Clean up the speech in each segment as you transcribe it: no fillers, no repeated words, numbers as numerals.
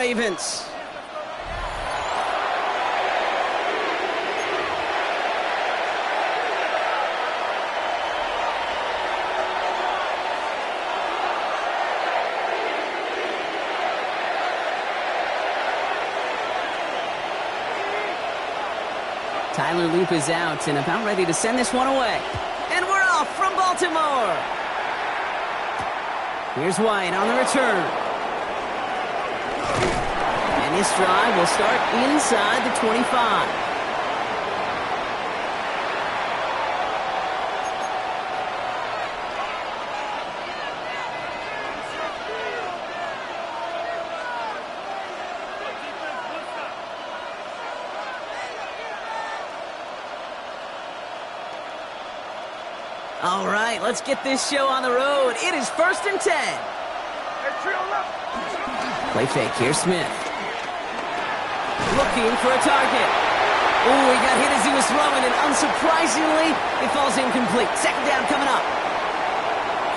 Ravens. Tyler Loop is out and about ready to send this one away. And we're off from Baltimore. Here's White on the return. And this drive will start inside the 25. All right, let's get this show on the road. It is 1st and 10. Play fake, here's Smith. Looking for a target. Oh, he got hit as he was throwing, and unsurprisingly, it falls incomplete. 2nd down coming up.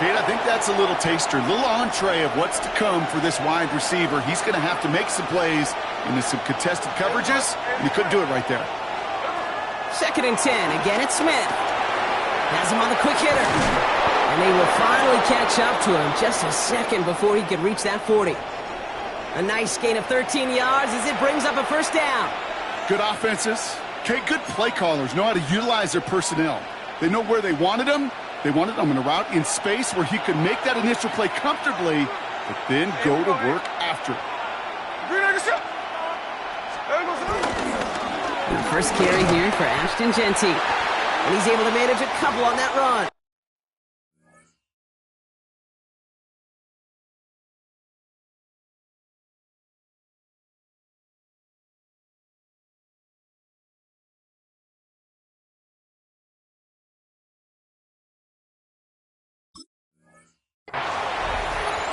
Kate, I think that's a little taster, a little entree of what's to come for this wide receiver. He's going to have to make some plays into some contested coverages, and he couldn't do it right there. 2nd and 10. Again, it's Smith. Has him on the quick hitter. And they will finally catch up to him just a second before he could reach that 40. A nice gain of 13 yards as it brings up a 1st down. Good offenses. Okay, good play callers know how to utilize their personnel. They know where they wanted him. They wanted him in a route in space where he could make that initial play comfortably, but then go to work after. The first carry here for Ashton Genty. And he's able to manage a couple on that run.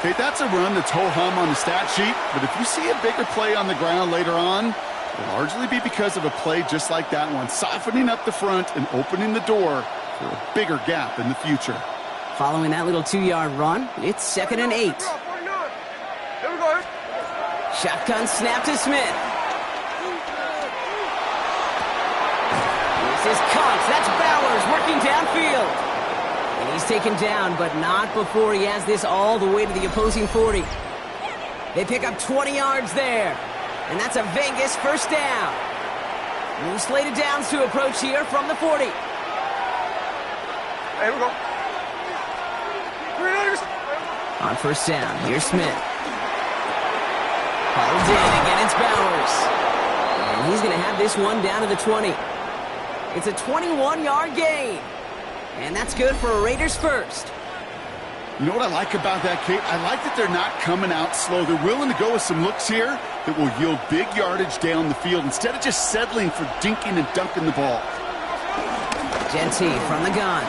Okay, that's a run that's ho-hum on the stat sheet, but if you see a bigger play on the ground later on, it'll largely be because of a play just like that one, softening up the front and opening the door for a bigger gap in the future. Following that little 2-yard run, it's 2nd and 8. Shotgun snap to Smith. This is Cox. That's Bowers working downfield. And he's taken down, but not before he has this all the way to the opposing 40. They pick up 20 yards there. And that's a Vegas 1st down. New slated downs to approach here from the 40. Here we go. On 1st down, here's Smith. Hauled in, again it's Bowers. And he's going to have this one down to the 20. It's a 21-yard gain. And that's good for a Raiders 1st. You know what I like about that, Kate? I like that they're not coming out slow. They're willing to go with some looks here that will yield big yardage down the field instead of just settling for dinking and dunking the ball. Genty from the gun.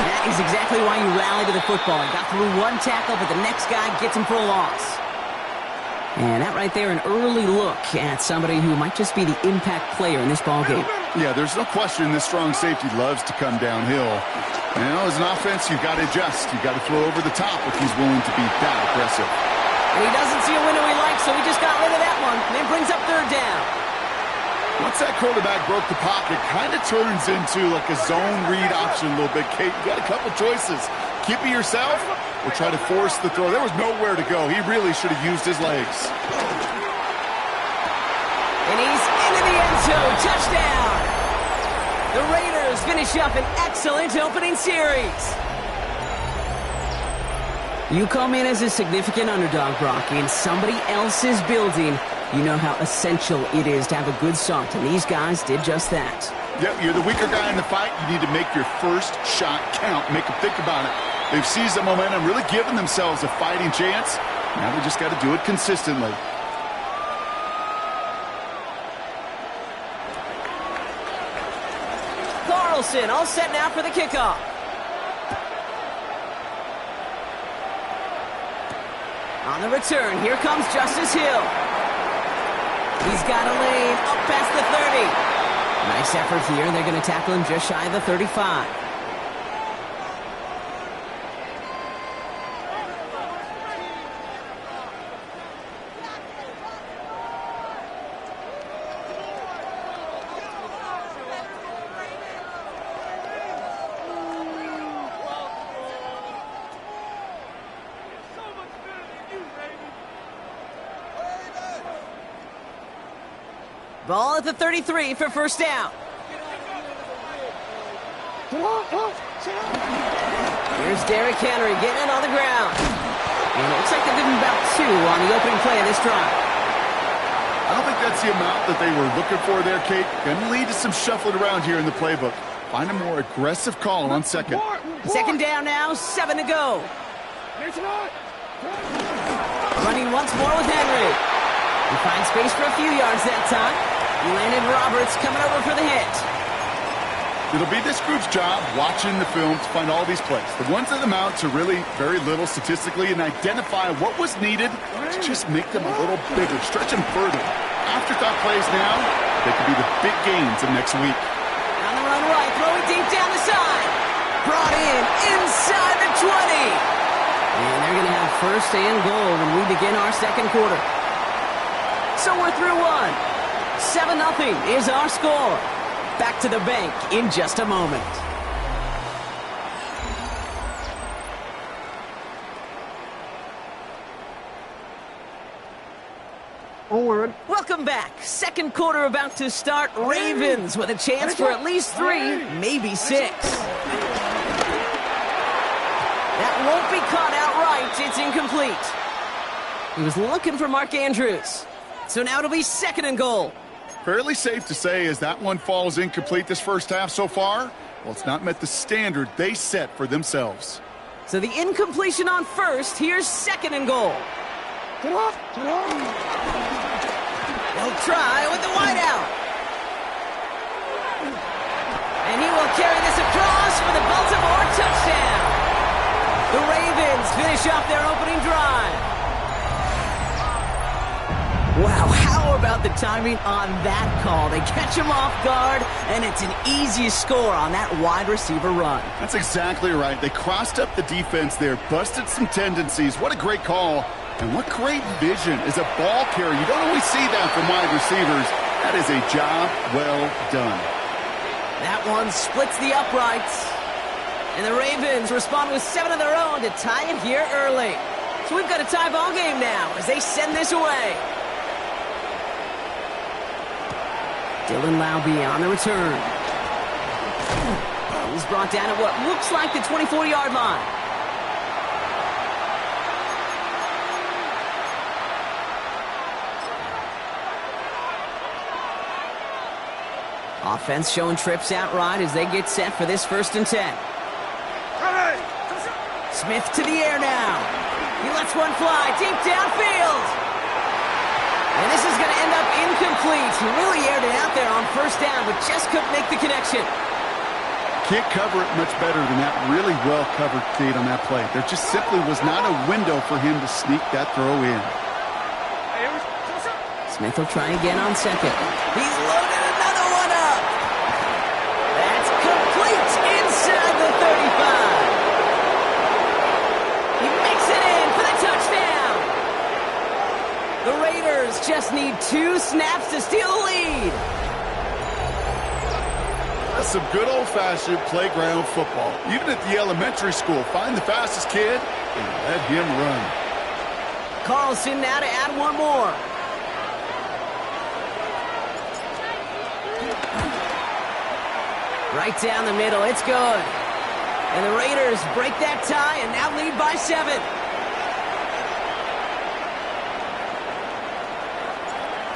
That is exactly why you rally to the football. He got through one tackle, but the next guy gets him for a loss. And that right there, an early look at somebody who might just be the impact player in this ballgame. Yeah, there's no question this strong safety loves to come downhill. You know, as an offense, you've got to adjust. You've got to throw over the top if he's willing to be that aggressive. And he doesn't see a window he likes, so he just got rid of that one. And then brings up 3rd down. Once that quarterback broke the pocket, kind of turns into like a zone read option a little bit, Kate. You got a couple choices. Keep it yourself or try to force the throw. There was nowhere to go. He really should have used his legs. And he's into the end zone. Touchdown! The Raiders finish up an excellent opening series. You come in as a significant underdog, Brock, in somebody else's building. You know how essential it is to have a good start, and these guys did just that. Yep, you're the weaker guy in the fight. You need to make your first shot count. Make them think about it. They've seized the momentum, really given themselves a fighting chance. Now they just got to do it consistently. Carlson all set now for the kickoff. On the return, here comes Justice Hill. He's got a lane up past the 30. Nice effort here. They're going to tackle him just shy of the 35. Ball at the 33 for first down. Here's Derrick Henry getting it on the ground. And it looks like they're giving about 2 on the opening play of this drive. I don't think that's the amount that they were looking for there, Kate. Going to lead to some shuffling around here in the playbook. Find a more aggressive call on second. Second down now, 7 to go. Running once more with Henry. He finds space for a few yards that time. Landon Roberts coming over for the hit. It'll be this group's job watching the film to find all these plays. The ones that amount to really very little statistically and identify what was needed to just make them a little bigger, stretch them further. Afterthought plays now, they could be the big gains of next week. On the run right, throwing deep down the side. Brought in inside the 20. And they're going to have first and goal when we begin our second quarter. So we're through one. 7-0 is our score. Back to the bank in just a moment. Onward. Welcome back. Second quarter about to start. Ravens with a chance for at least 3, maybe 6. That won't be caught outright. It's incomplete. He was looking for Mark Andrews. So now it'll be second and goal. Fairly safe to say as that one falls incomplete this first half so far, well, it's not met the standard they set for themselves. So the incompletion on first. Here's second and goal. They'll try with the wideout. And he will carry this across for the Baltimore touchdown. The Ravens finish off their opening drive. Wow, how about the timing on that call? They catch him off guard, and it's an easy score on that wide receiver run. That's exactly right. They crossed up the defense there, busted some tendencies. What a great call, and what great vision as a ball carrier. You don't always see that from wide receivers. That is a job well done. That one splits the uprights, and the Ravens respond with 7 of their own to tie it here early. So we've got a tie ball game now as they send this away. Dylan Laube on the return. He's brought down at what looks like the 24-yard line. Offense showing trips out right as they get set for this 1st and 10. Smith to the air now. He lets one fly deep downfield. And this is going to end up incomplete. He really aired it out there on first down, but just couldn't make the connection. Can't cover it much better than that. Really well covered, Kate, on that play. There just simply was not a window for him to sneak that throw in. Smith will try again on second. He's loaded another one up. That's complete inside the 35. He makes it in for the touchdown. The Raiders just need 2 snaps to steal the lead. That's some good old-fashioned playground football. Even at the elementary school, find the fastest kid and let him run. Carlson now to add one more. Right down the middle, it's good. And the Raiders break that tie and now lead by 7.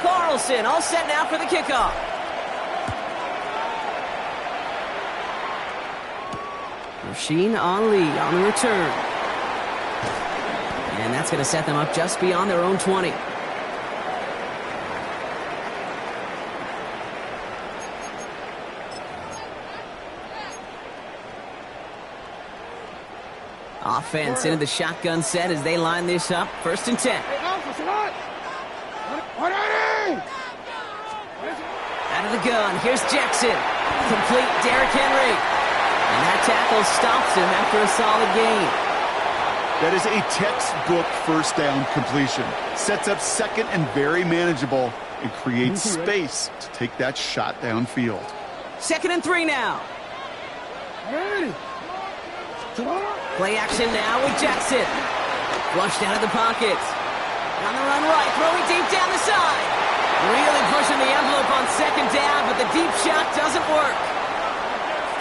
Carlson all set now for the kickoff. Rasheen Ali on the return. And that's going to set them up just beyond their own 20. Offense into the shotgun set as they line this up. 1st and 10. Out of the gun, here's Jackson. Complete Derrick Henry. And that tackle stops him after a solid gain. That is a textbook first down completion. Sets up second and very manageable and creates space to take that shot downfield. 2nd and 3 now. Play action now with Jackson. Flushed out of the pocket. On the run right, throwing deep down the side. Really pushing pushing the envelope on second down, but the deep shot doesn't work.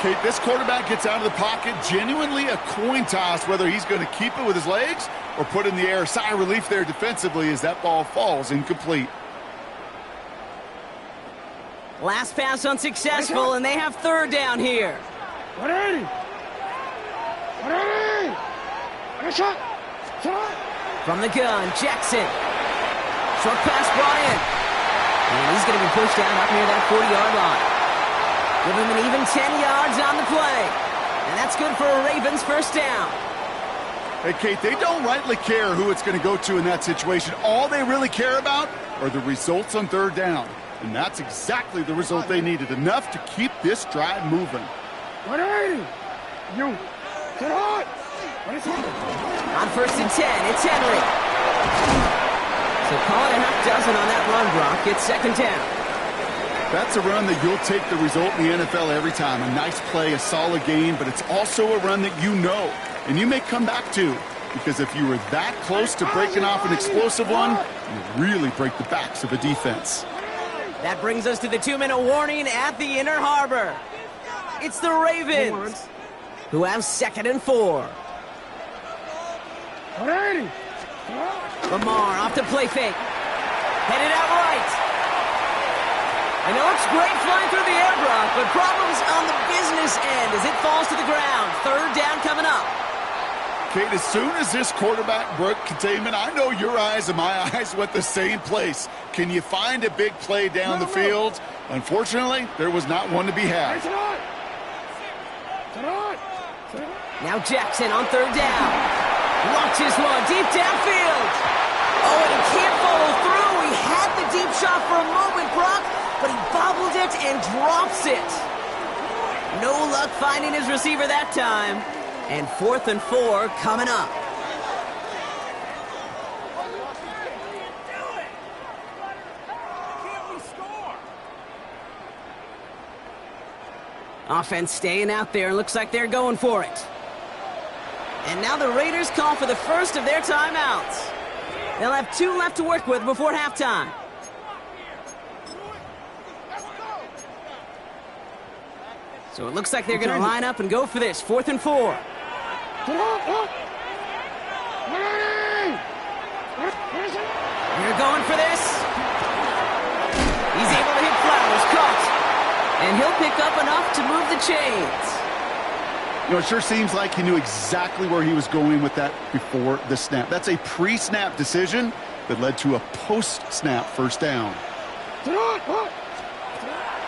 Kate, this quarterback gets out of the pocket, genuinely a coin toss whether he's going to keep it with his legs or put it in the air. Sigh of relief there defensively as that ball falls incomplete. Last pass unsuccessful, and they have third down here. From the gun, Jackson. Short pass brought in. And he's going to be pushed down up near that 40-yard line. Give him an even 10 yards on the play. And that's good for a Ravens first down. Hey, Kate, they don't rightly care who it's going to go to in that situation. All they really care about are the results on third down. And that's exactly the result they needed. Enough to keep this drive moving. On first and 10, it's Henry. So call it a half dozen on that run, Brock. It's second down. That's a run that you'll take the result in the NFL every time. A nice play, a solid game, but it's also a run that you know and you may come back to, because if you were that close to breaking off an explosive one, you really break the backs of a defense. That brings us to the 2-minute warning at the Inner Harbor. It's the Ravens who have second and 4. Lamar off to play fake. Headed out right. And it looks great flying through the air, Brock, but problems on the business end as it falls to the ground. Third down coming up. Kate, as soon as this quarterback broke containment, I know your eyes and my eyes went the same place. Can you find a big play down the field? Unfortunately, there was not one to be had. Now Jackson on third down. Launches one deep downfield. Oh, and he can't follow through. He had the deep shot for a moment, Brock, but he bobbled it and drops it. No luck finding his receiver that time. And 4th and 4 coming up. Offense staying out there. Looks like they're going for it. And now the Raiders call for the first of their timeouts. They'll have 2 left to work with before halftime. So it looks like they're going to line up and go for this. 4th and 4. They're going for this. He's able to hit Flowers. Caught. And he'll pick up enough to move the chains. You know, it sure seems like he knew exactly where he was going with that before the snap. That's a pre-snap decision that led to a post-snap first down.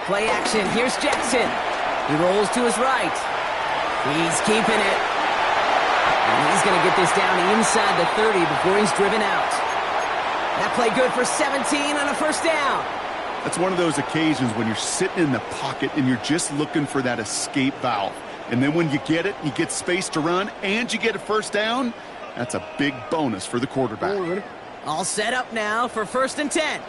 Play action. Here's Jackson. He rolls to his right. He's keeping it. And he's going to get this down inside the 30 before he's driven out. That play good for 17 on a first down. That's one of those occasions when you're sitting in the pocket and you're just looking for that escape valve. And then when you get it, you get space to run, and you get a first down, that's a big bonus for the quarterback. All set up now for 1st and 10.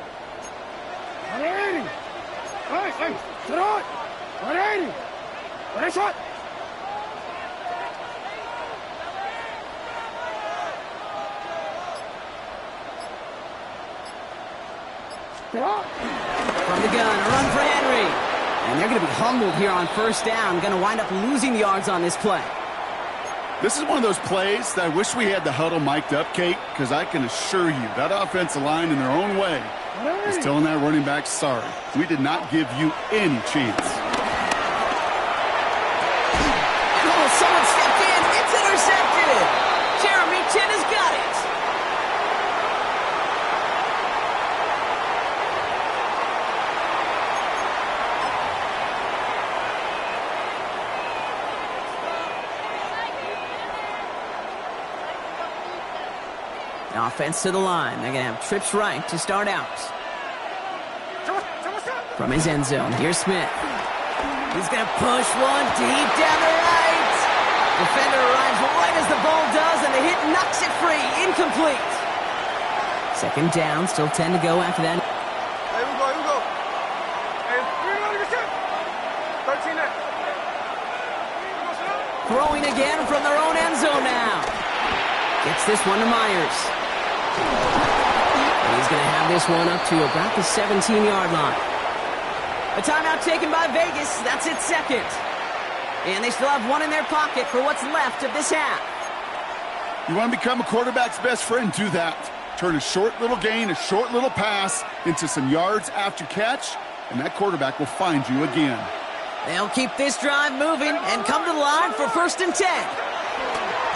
From the gun, a run for Henry. And they're going to be humbled here on first down. Going to wind up losing yards on this play. This is one of those plays that I wish we had the huddle mic'd up, Kate, because I can assure you that offensive line in their own way is telling that running back, sorry, we did not give you any chance. Oh, someone stepped in. It's intercepted. Jeremy Chin has got it. Offense to the line. They're going to have trips right to start out. From his end zone, here's Smith. He's going to push one deep down the right. Defender arrives right as the ball does, and the hit knocks it free. Incomplete. Second down, still 10 to go after that. Here we go. Hey, 13 there. Throwing again from their own end zone now. Gets this one to Myers. And he's going to have this one up to about the 17-yard line. A timeout taken by Vegas. That's its second. And they still have one in their pocket for what's left of this half. You want to become a quarterback's best friend? Do that. Turn a short little gain, a short little pass into some yards after catch, and that quarterback will find you again. They'll keep this drive moving and come to the line for 1st and 10.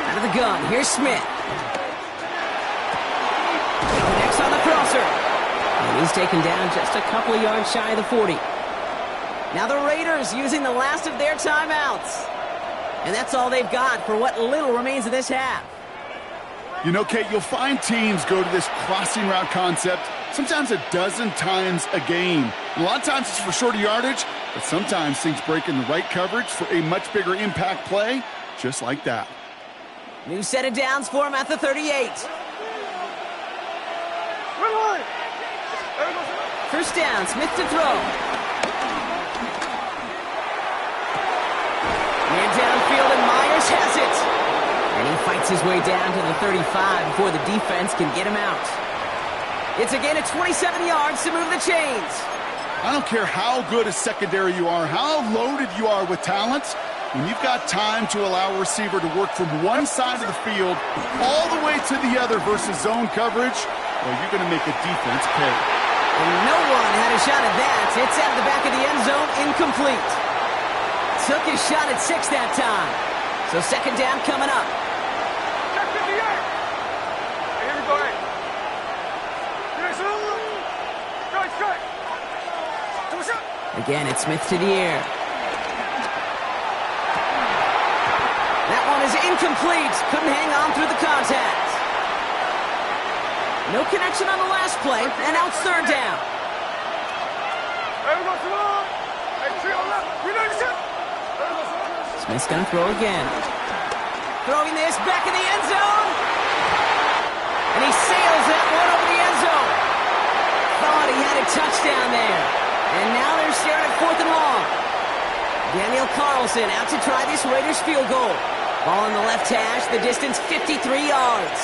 Out of the gun, here's Smith. He connects on the crosser. And he's taken down just a couple of yards shy of the 40. Now the Raiders using the last of their timeouts. And that's all they've got for what little remains of this half. You know, Kate, you'll find teams go to this crossing route concept sometimes a dozen times a game. And a lot of times it's for shorter yardage, but sometimes things break in the right coverage for a much bigger impact play, just like that. New set of downs for him at the 38. First down, Smith to throw. Man downfield, and Myers has it. And he fights his way down to the 35 before the defense can get him out. It's a gain of 27 yards to move the chains. I don't care how good a secondary you are, how loaded you are with talent. When you've got time to allow a receiver to work from one side of the field all the way to the other versus zone coverage, well, you're going to make a defense pay. And no one had a shot at that. It's out of the back of the end zone, incomplete. Took his shot at 6 that time. So second down coming up. Again, it's Smith to the air. That one is incomplete. Couldn't hang on through the contact. No connection on the last play, and now it's third down. Smith's going to throw again. Throwing this back in the end zone. And he sails that one over the end zone. Thought he had a touchdown there. And now they're staring at 4th and long. Daniel Carlson out to try this Raiders field goal. Ball on the left hash, the distance 53 yards.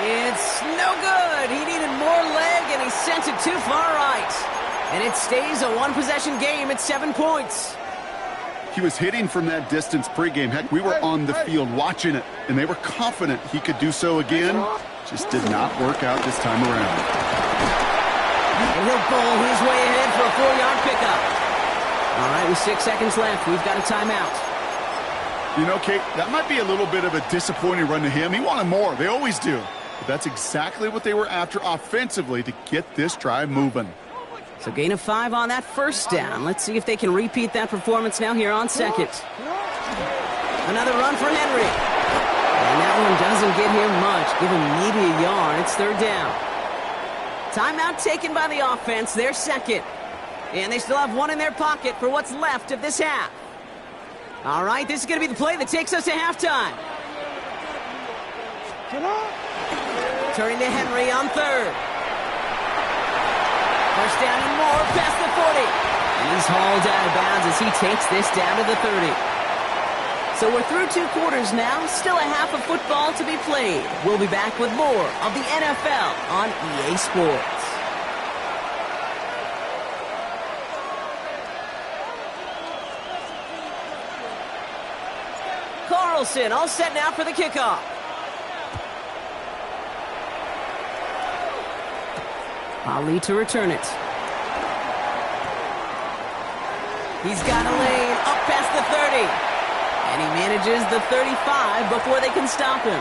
It's no good. He needed more leg, and he sent it too far right. And it stays a one-possession game at 7 points. He was hitting from that distance pregame. Heck, we were on the field watching it, and they were confident he could do so again. Just did not work out this time around. And he'll bowl his way ahead for a 4-yard pickup. All right, with 6 seconds left, we've got a timeout. You know, Kate, that might be a little bit of a disappointing run to him. He wanted more. They always do. But that's exactly what they were after offensively to get this drive moving. So gain of 5 on that first down. Let's see if they can repeat that performance now here on second. Another run for Henry. And that one doesn't get him much. Give him maybe a yard. It's third down. Timeout taken by the offense, their second. And they still have one in their pocket for what's left of this half. All right, this is going to be the play that takes us to halftime. Turning to Henry on third. First down and more past the 40. And he's hauled out of bounds as he takes this down to the 30. So we're through 2 quarters now, still a half of football to be played. We'll be back with more of the NFL on EA Sports. Carlson all set now for the kickoff. Ali to return it. He's got a lane up past the 30. And he manages the 35 before they can stop him.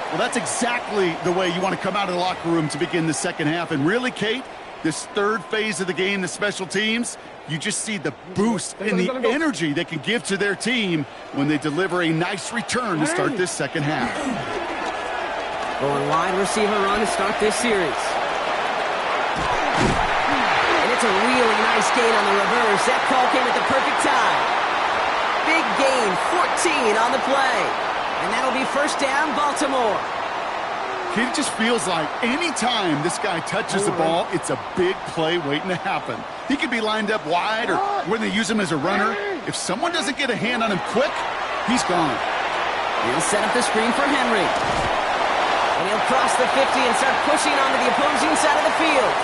Well, that's exactly the way you want to come out of the locker room to begin the second half. And really, Kate, this third phase of the game, the special teams, you just see the boost and the energy they can give to their team when they deliver a nice return to start this second half. Going wide receiver run to start this series. And it's a really nice gain on the reverse. That call came at the perfect time. Big gain, 14 on the play. And that'll be first down, Baltimore. It just feels like any time this guy touches the ball, it's a big play waiting to happen. He could be lined up wide or when they use him as a runner. If someone doesn't get a hand on him quick, he's gone. He'll set up the screen for Henry. And he'll cross the 50 and start pushing onto the opposing side of the field.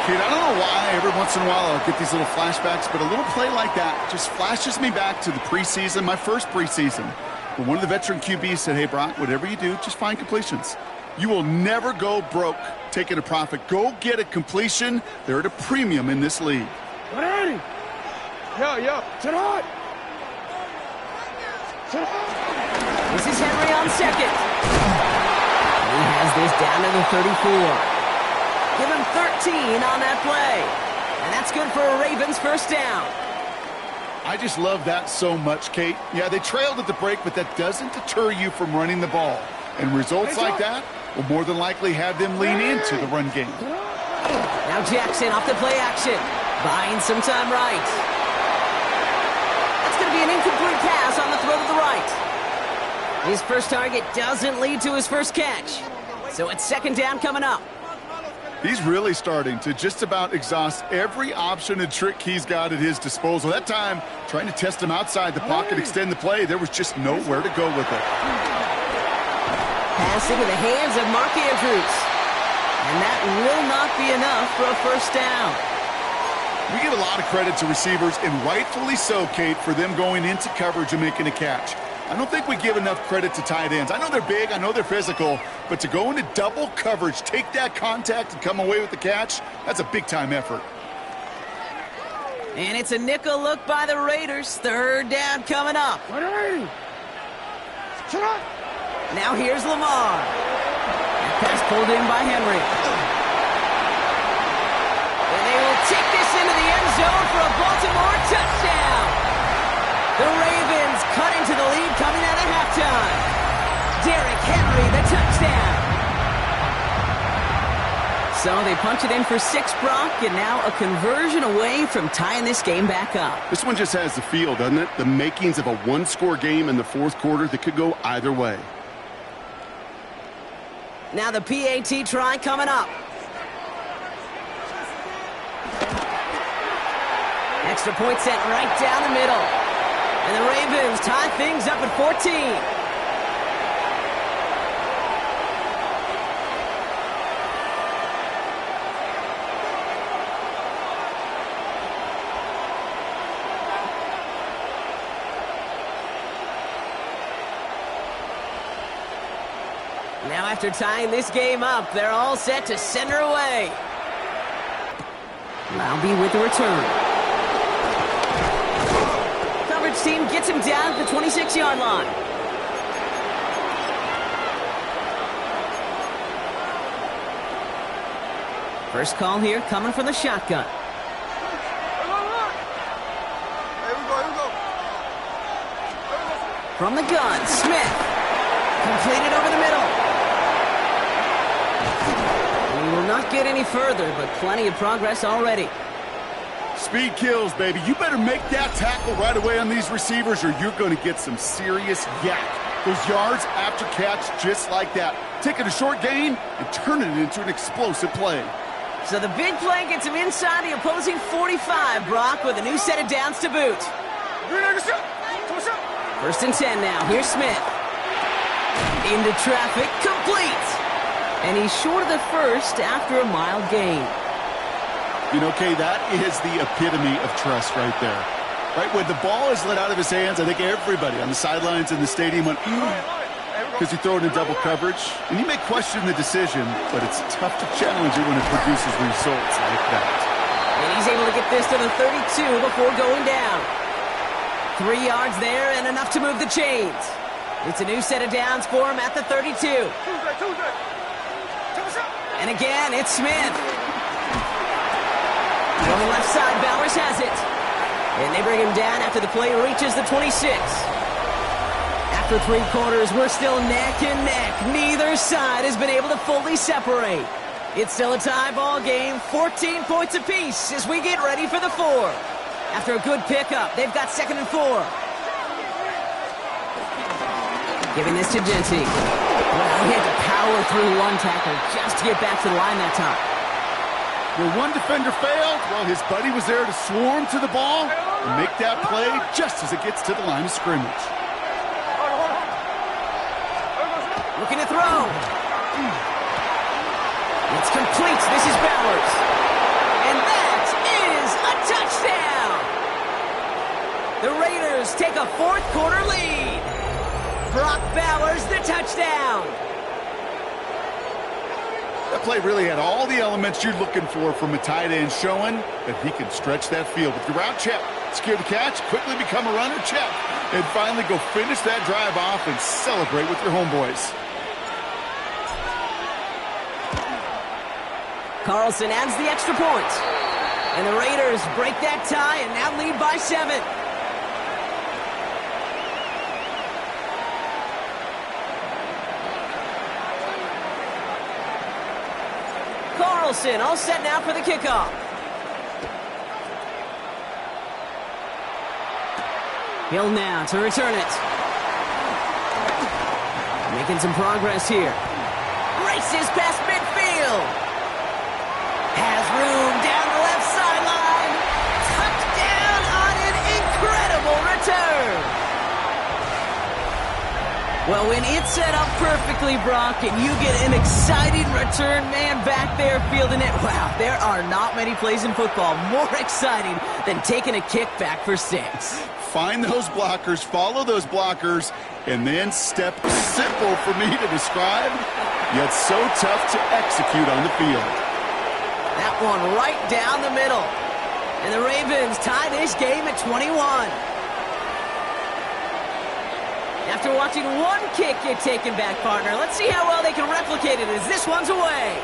Kid, I don't know why every once in a while I'll get these little flashbacks, but a little play like that just flashes me back to the preseason, my first preseason. But one of the veteran QBs said, hey, Brock, whatever you do, just find completions. You will never go broke taking a profit. Go get a completion. They're at a premium in this league. Ready? Yo, sit on. This is Henry on second. He has this down to the 34. Give him 13 on that play. And that's good for a Ravens first down. I just love that so much, Kate. Yeah, they trailed at the break, but that doesn't deter you from running the ball. And results like that will more than likely have them lean into the run game. Now Jackson off the play action. Buying some time right. That's going to be an incomplete pass on the throw to the right. His first target doesn't lead to his first catch. So it's second down coming up. He's really starting to just about exhaust every option and trick he's got at his disposal. That time, trying to test him outside the pocket, extend the play, there was just nowhere to go with it. Pass into the hands of Mark Andrews. And that will not be enough for a first down. We give a lot of credit to receivers, and rightfully so, Kate, for them going into coverage and making a catch. I don't think we give enough credit to tight ends. I know they're big, I know they're physical, but to go into double coverage, take that contact, and come away with the catch, that's a big-time effort. And it's a nickel look by the Raiders. Third down coming up. Now here's Lamar. Pass pulled in by Henry. And they will take this into the end zone for a Baltimore touchdown. The Ravens cut into the lead coming out of halftime. Derrick Henry, the touchdown. So they punch it in for 6, Brock, and now a conversion away from tying this game back up. This one just has the feel, doesn't it? The makings of a one-score game in the fourth quarter that could go either way. Now the PAT try coming up. Extra point set right down the middle. And the Ravens tie things up at 14. Now after tying this game up, they're all set to send her away. Laube with the return. Team gets him down at the 26-yard line. First call here coming from the shotgun. From the gun, Smith. Completed over the middle. We will not get any further, but plenty of progress already. Speed kills, baby. You better make that tackle right away on these receivers or you're going to get some serious yak. Those yards after catch just like that. Taking a short gain and turning it into an explosive play. So the big play gets him inside the opposing 45, Brock, with a new set of downs to boot. First and 10 now. Here's Smith. Into traffic, complete. And he's short of the first after a mild gain. You know, Kay, that is the epitome of trust right there. Right, when the ball is let out of his hands, I think everybody on the sidelines in the stadium went, because you throw it in double coverage. And you may question the decision, but it's tough to challenge it when it produces results like that. And he's able to get this to the 32 before going down. 3 yards there and enough to move the chains. It's a new set of downs for him at the 32. And again, it's Smith. On the left side, Bowers has it. And they bring him down after the play reaches the 26. After 3 quarters, we're still neck and neck. Neither side has been able to fully separate. It's still a tie ball game, 14 points apiece as we get ready for the 4. After a good pickup, they've got 2nd and 4. Giving this to Genty. Well, he had to power through one tackle just to get back to the line that time. Where one defender failed, well, his buddy was there to swarm to the ball and make that play just as it gets to the line of scrimmage. Looking to throw. It's complete. This is Bowers. And that is a touchdown. The Raiders take a fourth quarter lead. Brock Bowers, the touchdown. That play really had all the elements you're looking for from a tight end, showing that he can stretch that field with your route check. Secure the catch, quickly become a runner check, and finally go finish that drive off and celebrate with your homeboys. Carlson adds the extra point. And the Raiders break that tie and now lead by 7. Carlson all set now for the kickoff. Hill now to return it. Making some progress here. Races past midfield. Has room down the left sideline. Touchdown on an incredible return. Well, when it's set up perfectly, Brock, and you get an exciting return man back there fielding it, wow, there are not many plays in football more exciting than taking a kick back for 6. Find those blockers, follow those blockers, and then step. Simple for me to describe, yet so tough to execute on the field. That one right down the middle. And the Ravens tie this game at 21. After watching one kick get taken back, partner, let's see how well they can replicate it as this one's away.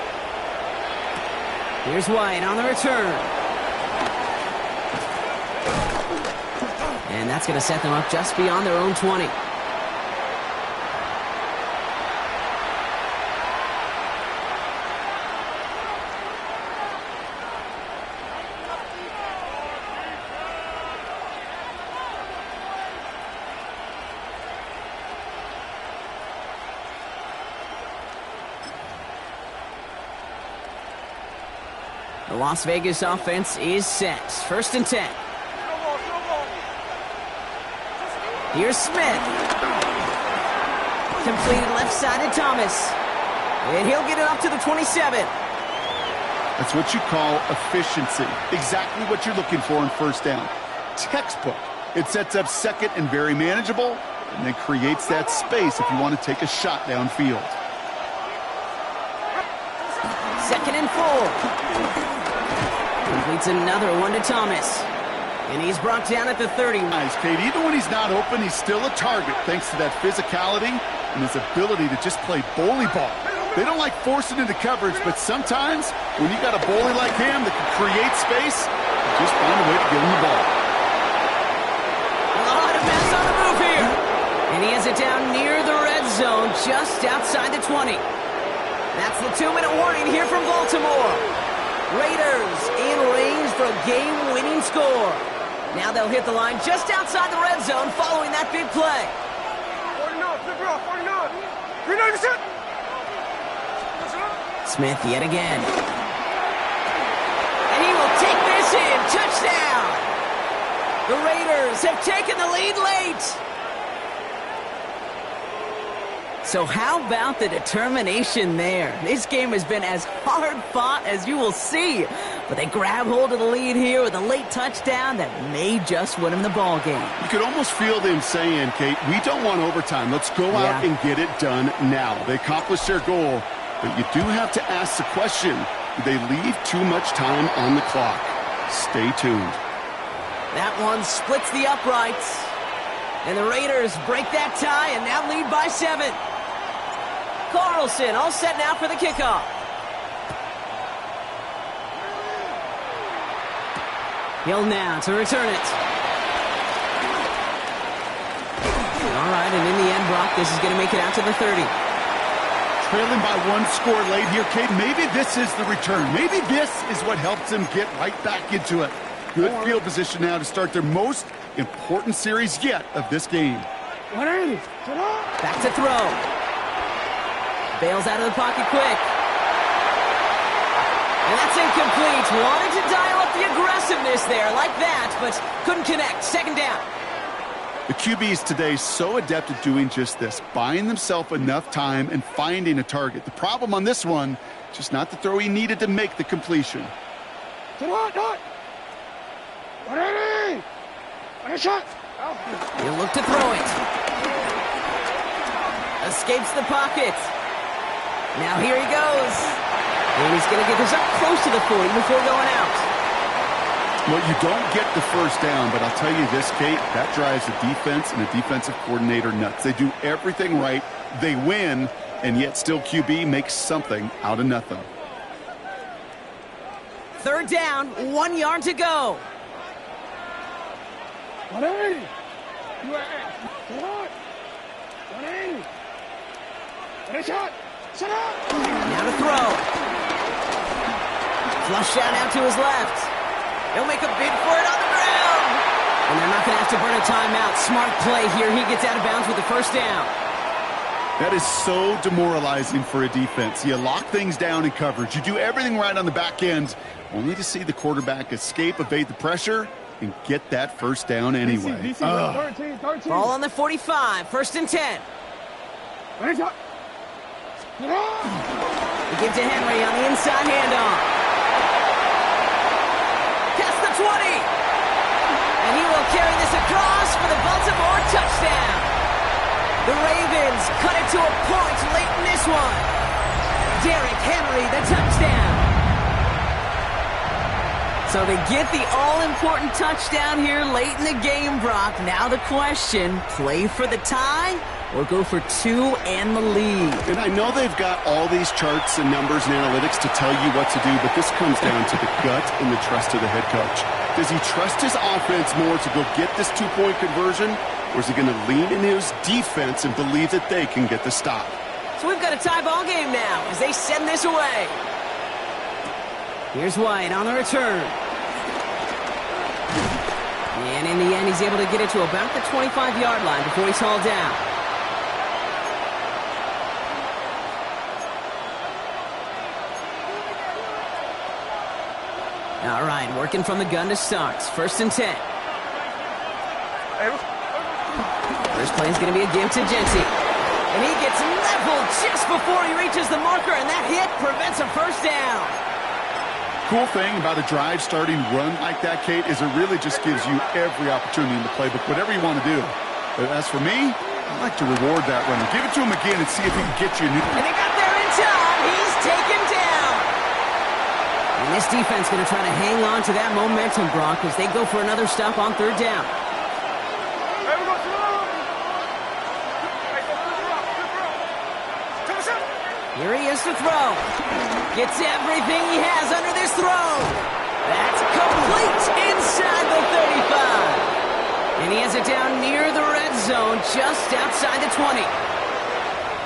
Here's White on the return. And that's going to set them up just beyond their own 20. The Las Vegas offense is set. 1st and 10. Here's Smith. Completed left side to Thomas. And he'll get it up to the 27. That's what you call efficiency. Exactly what you're looking for in 1st down. Textbook. It sets up 2nd and very manageable, and then creates that space if you want to take a shot downfield. 2nd and 4. Completes another one to Thomas. And he's brought down at the 30. Nice, Kate. Even when he's not open, he's still a target thanks to that physicality and his ability to just play bully ball. They don't like forcing into coverage, but sometimes when you got a bully like him that can create space, you just find a way to give him the ball. A lot of mess on the move here. And he has it down near the red zone, just outside the 20. That's the 2-minute warning here from Baltimore. Raiders in range for a game-winning score. Now they'll hit the line just outside the red zone following that big play. 49. Smith yet again. And he will take this in. Touchdown! The Raiders have taken the lead late. So how about the determination there? This game has been as hard fought as you will see. But they grab hold of the lead here with a late touchdown that may just win them the ball game. You could almost feel them saying, Kate, we don't want overtime. Let's go out and get it done now. They accomplished their goal, but you do have to ask the question, do they leave too much time on the clock? Stay tuned. That one splits the uprights. And the Raiders break that tie and now lead by 7. Carlson all set now for the kickoff. Hill now to return it. All right, and in the end, Brock, this is going to make it out to the 30. Trailing by 1 score late here, Kate. Maybe this is the return. Maybe this is what helps them get right back into it. Good field position now to start their most important series yet of this game. Back to throw. Bails out of the pocket quick. And that's incomplete. Wanted to dial up the aggressiveness there like that, but couldn't connect. 2nd down. The QBs today so adept at doing just this, buying themselves enough time and finding a target. The problem on this one, just not the throw he needed to make the completion. You look to throw it. Escapes the pocket. Now here he goes. And he's going to get this up close to the 40 before going out. Well, you don't get the first down, but I'll tell you this, Kate, that drives the defense and the defensive coordinator nuts. They do everything right, they win, and yet still QB makes something out of nothing. Third down, 1 yard to go. Now to throw. Flush shot out to his left. He'll make a bid for it on the ground. And they're not going to have to burn a timeout. Smart play here. He gets out of bounds with the first down. That is so demoralizing for a defense. You lock things down in coverage. You do everything right on the back end, only to see the quarterback escape, evade the pressure, and get that first down anyway. 13. Ball on the 45. First and 10. They give to Henry on the inside handoff. Past the 20. And he will carry this across for the Baltimore touchdown. The Ravens cut it to a point late in this one. Derrick Henry, the touchdown. So they get the all-important touchdown here late in the game, Brock. Now the question, play for the tie or go for 2 and the lead? And I know they've got all these charts and numbers and analytics to tell you what to do, but this comes down to the gut and the trust of the head coach. Does he trust his offense more to go get this 2-point conversion, or is he going to lean in his defense and believe that they can get the stop? So we've got a tie ball game now as they send this away. Here's White on the return. And in the end, he's able to get it to about the 25-yard line before he's hauled down. All right, working from the gun to start. First and 10. First play is going to be a give to Genty. And he gets leveled just before he reaches the marker, and that hit prevents a first down. Cool thing about a drive starting run like that, Kate, is it really just gives you every opportunity in the playbook, whatever you want to do. But as for me, I like to reward that runner. Give it to him again and see if he can get you a new. And he got there in time. He's taken down. And this defense going to try to hang on to that momentum, Brock, as they go for another stop on third down. Here he is to throw. Gets everything he has under this throw. That's complete inside the 35. And he has it down near the red zone, just outside the 20.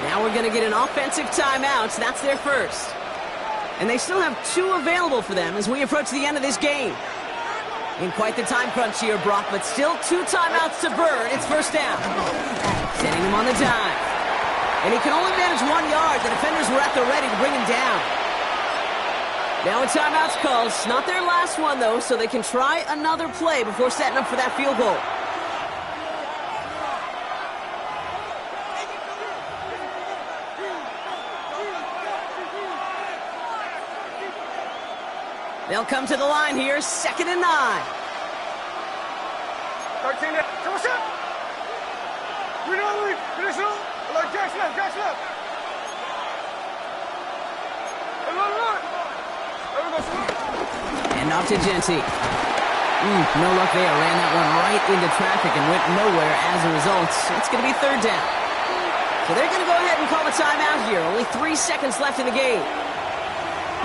Now we're going to get an offensive timeout. So that's their first. And they still have 2 available for them as we approach the end of this game. In quite the time crunch here, Brock, but still 2 timeouts to burn. It's first down. Sending him on the dive. And he can only manage 1 yard. The defenders were at the ready to bring him down. Now a timeout's called. It's not their last one, though, so they can try another play before setting up for that field goal. They'll come to the line here, 2nd and 9. 13. And off to Genty. No luck there. Ran that one right into traffic and went nowhere as a result. It's going to be third down. So they're going to go ahead and call a timeout here. Only 3 seconds left in the game.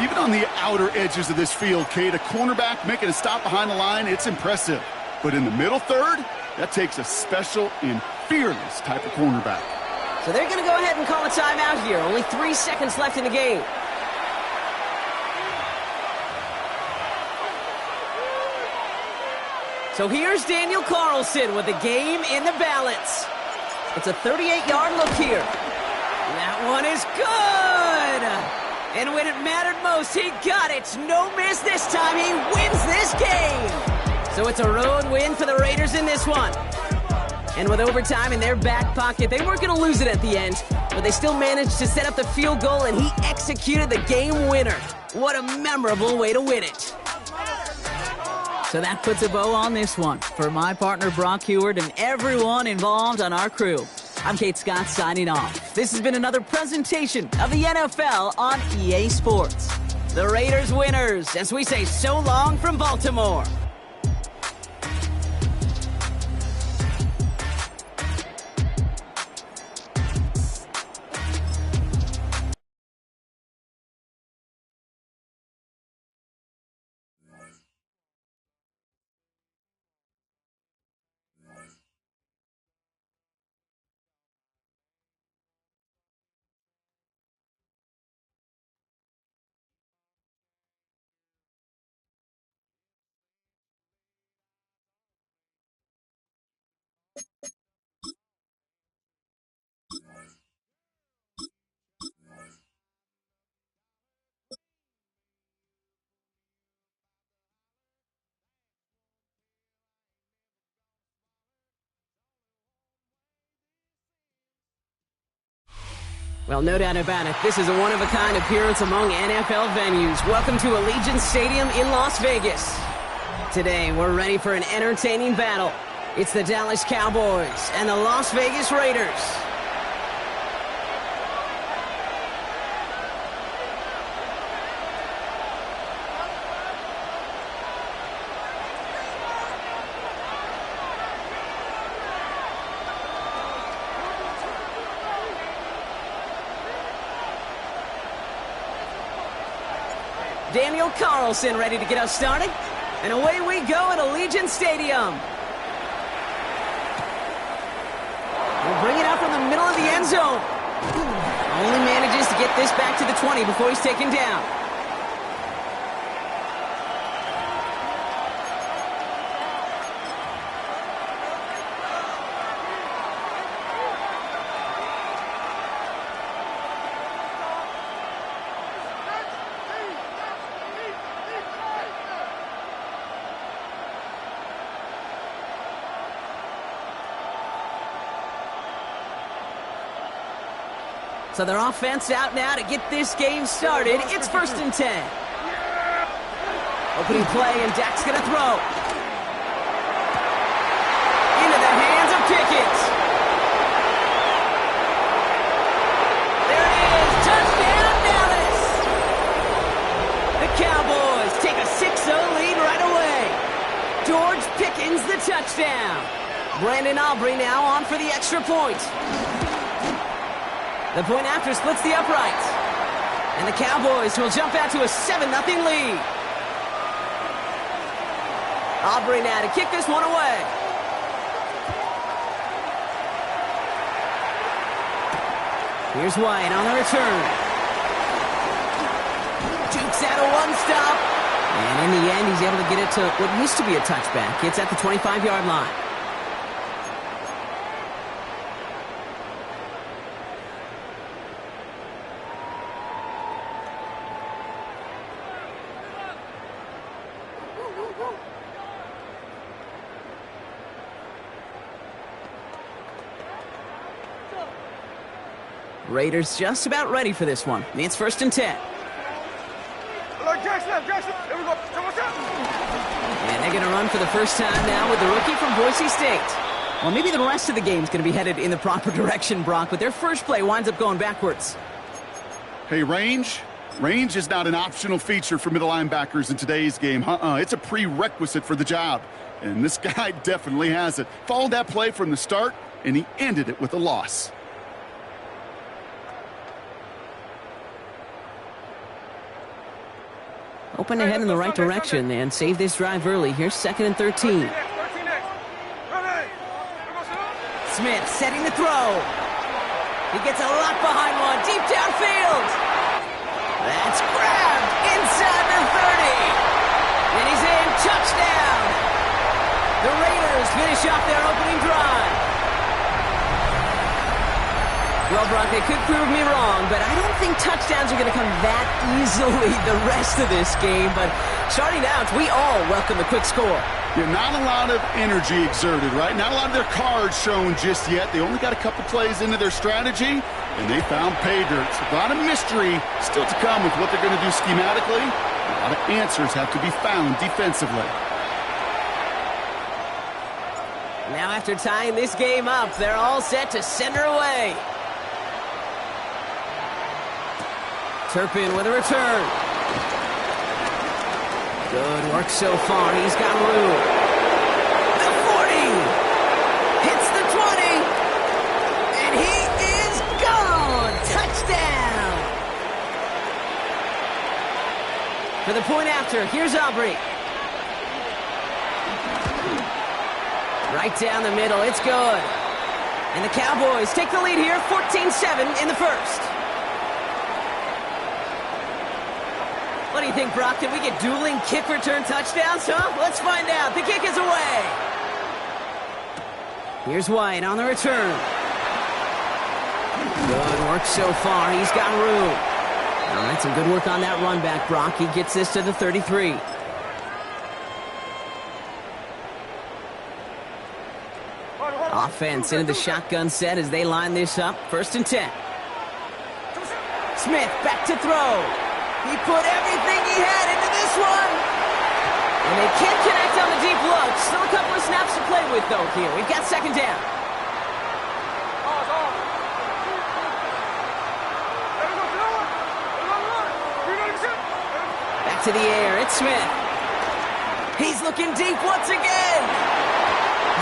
Even on the outer edges of this field, Kate, a cornerback making a stop behind the line, it's impressive. But in the middle third, that takes a special and fearless type of cornerback. So they're going to go ahead and call a timeout here. Only 3 seconds left in the game. So here's Daniel Carlson with the game in the balance. It's a 38-yard look here. That one is good. And when it mattered most, he got it. No miss this time. He wins this game. So it's a road win for the Raiders in this one. And with overtime in their back pocket, they weren't going to lose it at the end, but they still managed to set up the field goal, and he executed the game winner. What a memorable way to win it. So that puts a bow on this one. For my partner, Brock Heward, and everyone involved on our crew, I'm Kate Scott signing off. This has been another presentation of the NFL on EA Sports. The Raiders winners, as we say so long from Baltimore. Well, no doubt about it, this is a one-of-a-kind appearance among NFL venues. Welcome to Allegiant Stadium in Las Vegas. Today, we're ready for an entertaining battle. It's the Dallas Cowboys and the Las Vegas Raiders. Daniel Carlson ready to get us started. And away we go at Allegiant Stadium. We'll bring it out from the middle of the end zone. Only manages to get this back to the 20 before he's taken down. So their offense out now to get this game started. It's 1st and 10. Opening play, and Dak's going to throw. Into the hands of Pickett. There it is. Touchdown, Dallas. The Cowboys take a 6-0 lead right away. George Pickens the touchdown. Brandon Aubrey now on for the extra point. The point after splits the uprights. And the Cowboys will jump out to a 7-0 lead. Aubrey now to kick this one away. Here's White on the return. Jukes out a one-stop. And in the end, he's able to get it to what used to be a touchback. It's at the 25-yard line. Raiders just about ready for this one. It's 1st and 10. Jackson, here we go. And they're going to run for the first time now with the rookie from Boise State. Well, maybe the rest of the game's going to be headed in the proper direction, Brock, but their first play winds up going backwards. Hey, range? Range is not an optional feature for middle linebackers in today's game. It's a prerequisite for the job. And this guy definitely has it. Followed that play from the start, and he ended it with a loss. Open ahead in the right direction and save this drive early. Here's 2nd and 13. Smith setting the throw. He gets a lot behind one, deep downfield. That's grabbed inside the 30. And he's in, touchdown. The Raiders finish off their opening drive. Well, Brock, they could prove me wrong, but I don't think touchdowns are going to come that easily the rest of this game. But starting out, we all welcome the quick score. Yeah, not a lot of energy exerted, right? Not a lot of their cards shown just yet. They only got a couple plays into their strategy, and they found pay dirt. So a lot of mystery still to come with what they're going to do schematically. A lot of answers have to be found defensively. Now after tying this game up, they're all set to send her away. Turpin with a return. Good work so far. He's got room. The 40. Hits the 20. And he is gone. Touchdown. For the point after, here's Aubrey. Right down the middle. It's good. And the Cowboys take the lead here, 14-7 in the first. What do you think, Brock? Can we get dueling kick return touchdowns, huh? Let's find out. The kick is away. Here's White on the return. Good work so far. He's got room. All right, some good work on that run back, Brock. He gets this to the 33. Offense into the shotgun set as they line this up. 1st and 10. Smith back to throw. He put everything he had into this one. And they can't connect on the deep look. Still a couple of snaps to play with, though, here. We've got 2nd down. Back to the air. It's Smith. He's looking deep once again.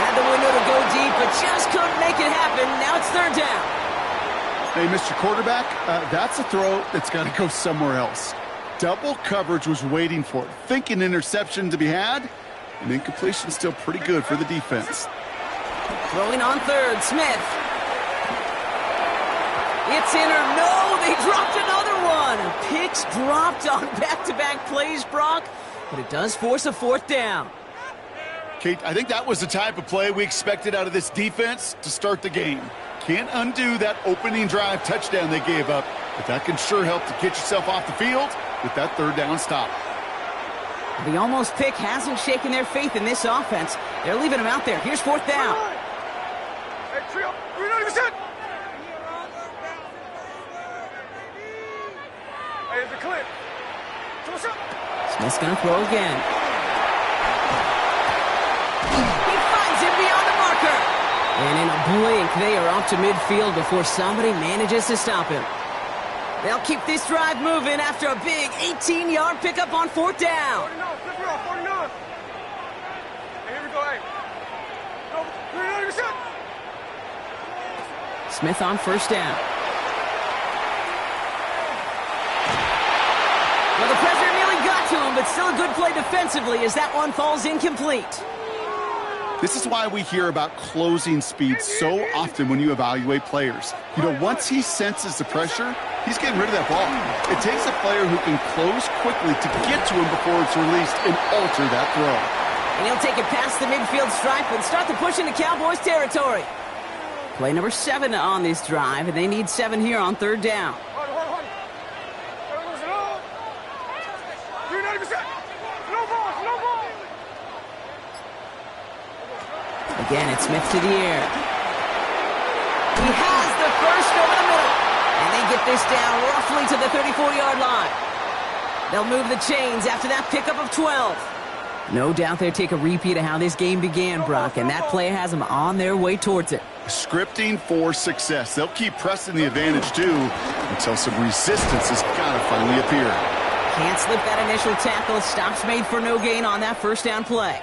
Had the window to go deep, but just couldn't make it happen. Now it's 3rd down. Hey, Mr. Quarterback, that's a throw that's got to go somewhere else. Double coverage was waiting for it. Thinking interception to be had, and incompletion still pretty good for the defense. Throwing on 3rd, Smith. It's in or no, they dropped another one. Picks dropped on back-to-back plays, Brock, but it does force a 4th down. Kate, I think that was the type of play we expected out of this defense to start the game. Can't undo that opening drive touchdown they gave up, but that can sure help to get yourself off the field with that 3rd down stop. The almost pick hasn't shaken their faith in this offense. They're leaving him out there. Here's 4th down. Smith's going to throw again. He finds him beyond the marker. And in a blink, they are off to midfield before somebody manages to stop him. They'll keep this drive moving after a big 18-yard pickup on 4th down. 49. Hey, here we go, hey. No, 39%. Smith on 1st down. Well, the pressure nearly got to him, but still a good play defensively as that one falls incomplete. This is why we hear about closing speed so often when you evaluate players. You know, once he senses the pressure, he's getting rid of that ball. It takes a player who can close quickly to get to him before it's released and alter that throw. And he'll take it past the midfield stripe and start to push into Cowboys territory. Play number 7 on this drive, and they need 7 here on 3rd down. Again, it's Smith to the air. He has the first over the middle. And they get this down roughly to the 34-yard line. They'll move the chains after that pickup of 12. No doubt they'll take a repeat of how this game began, Brock, and that play has them on their way towards it. Scripting for success. They'll keep pressing the advantage, too, until some resistance has got to finally appear. Can't slip that initial tackle. Stops made for no gain on that 1st down play.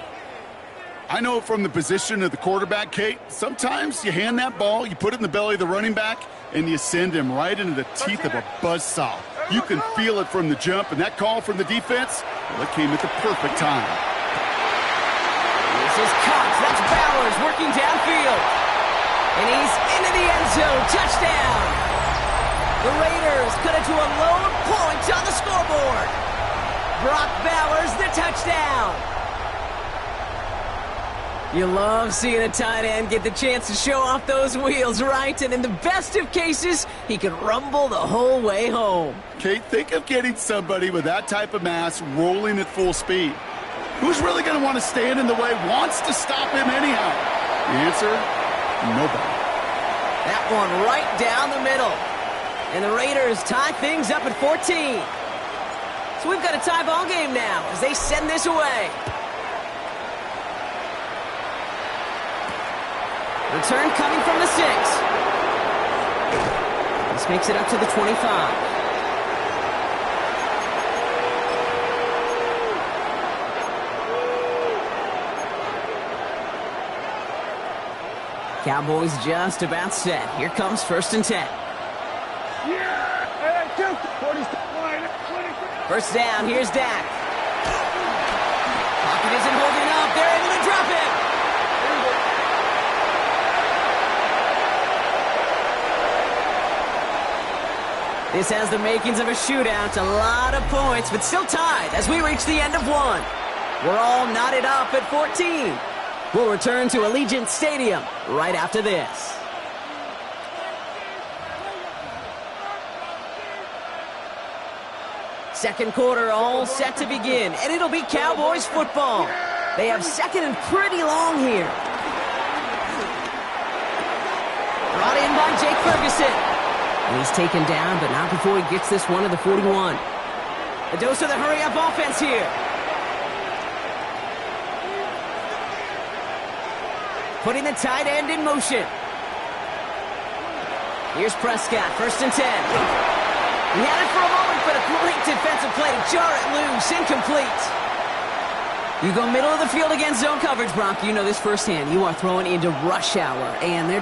I know from the position of the quarterback, Kate, sometimes you hand that ball, you put it in the belly of the running back, and you send him right into the teeth of a buzzsaw. You can feel it from the jump, and that call from the defense, well, it came at the perfect time. This is Cox. That's Bowers working downfield. And he's into the end zone. Touchdown. The Raiders cut it to a lone point on the scoreboard. Brock Bowers, the touchdown. You love seeing a tight end get the chance to show off those wheels, right? And in the best of cases, he can rumble the whole way home. Kate, think of getting somebody with that type of mass rolling at full speed. Who's really going to want to stand in the way, wants to stop him anyhow? The answer, nobody. That one right down the middle. And the Raiders tie things up at 14. So we've got a tie ball game now as they send this away. Return coming from the 6. This makes it up to the 25. Cowboys just about set. Here comes 1st and 10. First down, here's Dak. Pocket isn't holding up. They're able to drop it. This has the makings of a shootout. A lot of points, but still tied as we reach the end of one. We're all knotted up at 14. We'll return to Allegiant Stadium right after this. Second quarter all set to begin, and it'll be Cowboys football. They have second and pretty long here. Brought in by Jake Ferguson. And he's taken down, but not before he gets this one to the 41. A dose of the hurry-up offense here. Putting the tight end in motion. Here's Prescott, 1st and 10. He had it for a moment, but a great defensive play to jar it loose, incomplete. You go middle of the field against zone coverage, Brock. You know this firsthand. You are throwing into rush hour, and there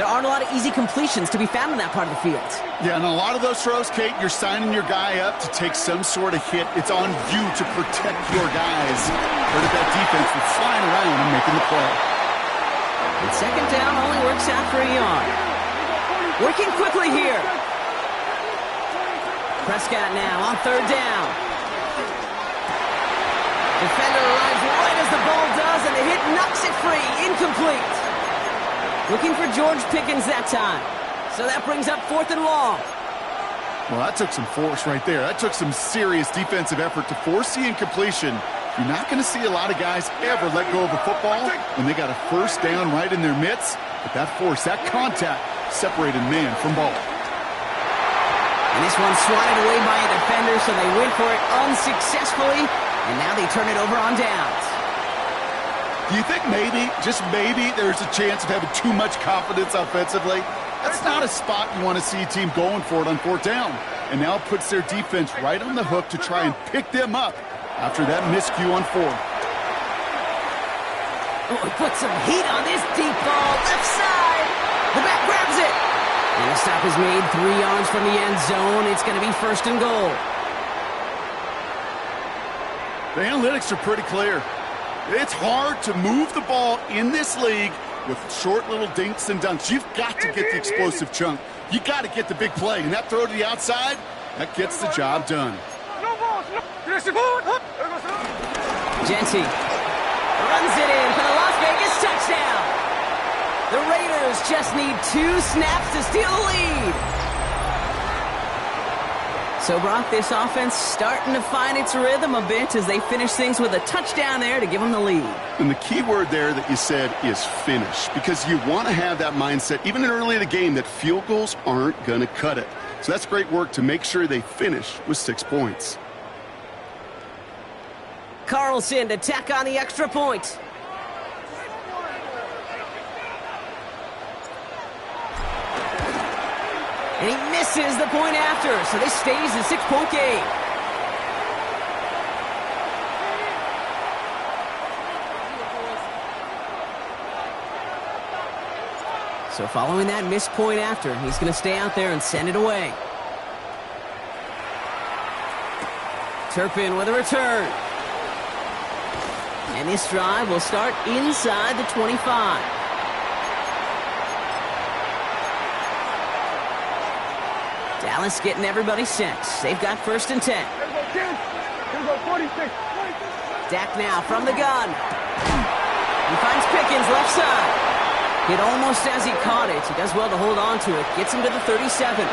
aren't a lot of easy completions to be found in that part of the field. Yeah, and a lot of those throws, Kate, you're signing your guy up to take some sort of hit. It's on you to protect your guys. But that defense was flying around and making the play. And second down only works out for a yard. Working quickly here. Prescott now on 3rd down. Defender arrives right as the ball does, and the hit knocks it free. Incomplete. Looking for George Pickens that time. So that brings up 4th and long. Well, that took some force right there. That took some serious defensive effort to force the incompletion. You're not going to see a lot of guys ever let go of a football when they got a first down right in their midst. But that force, that contact, separated man from ball. And this one's swatted away by a defender, so they went for it unsuccessfully. And now they turn it over on downs. Do you think maybe, just maybe, there's a chance of having too much confidence offensively? That's not a spot you want to see a team going for it on 4th down. And now it puts their defense right on the hook to try and pick them up after that miscue on 4th. Oh, put some heat on this deep ball. Left side. The back grabs it. And the stop is made 3 yards from the end zone. It's going to be 1st and goal. The analytics are pretty clear. It's hard to move the ball in this league with short little dinks and dunks. You've got to get the explosive chunk. You got to get the big play. And that throw to the outside, that gets the job done. Genty runs it in for the Las Vegas touchdown. The Raiders just need 2 snaps to steal the lead. So, Brock, this offense starting to find its rhythm a bit as they finish things with a touchdown there to give them the lead. And the key word there that you said is finish, because you want to have that mindset, even early in the game, that field goals aren't going to cut it. So that's great work to make sure they finish with 6 points. Carlson to tack on the extra point. And he misses the point after, so this stays a 6-point game. So following that missed point after, he's going to stay out there and send it away. Turpin with a return. And this drive will start inside the 25. Dallas getting everybody set. They've got 1st and 10. Dak now from the gun. He finds Pickens left side. Hit almost as he caught it. He does well to hold on to it. Gets him to the 37.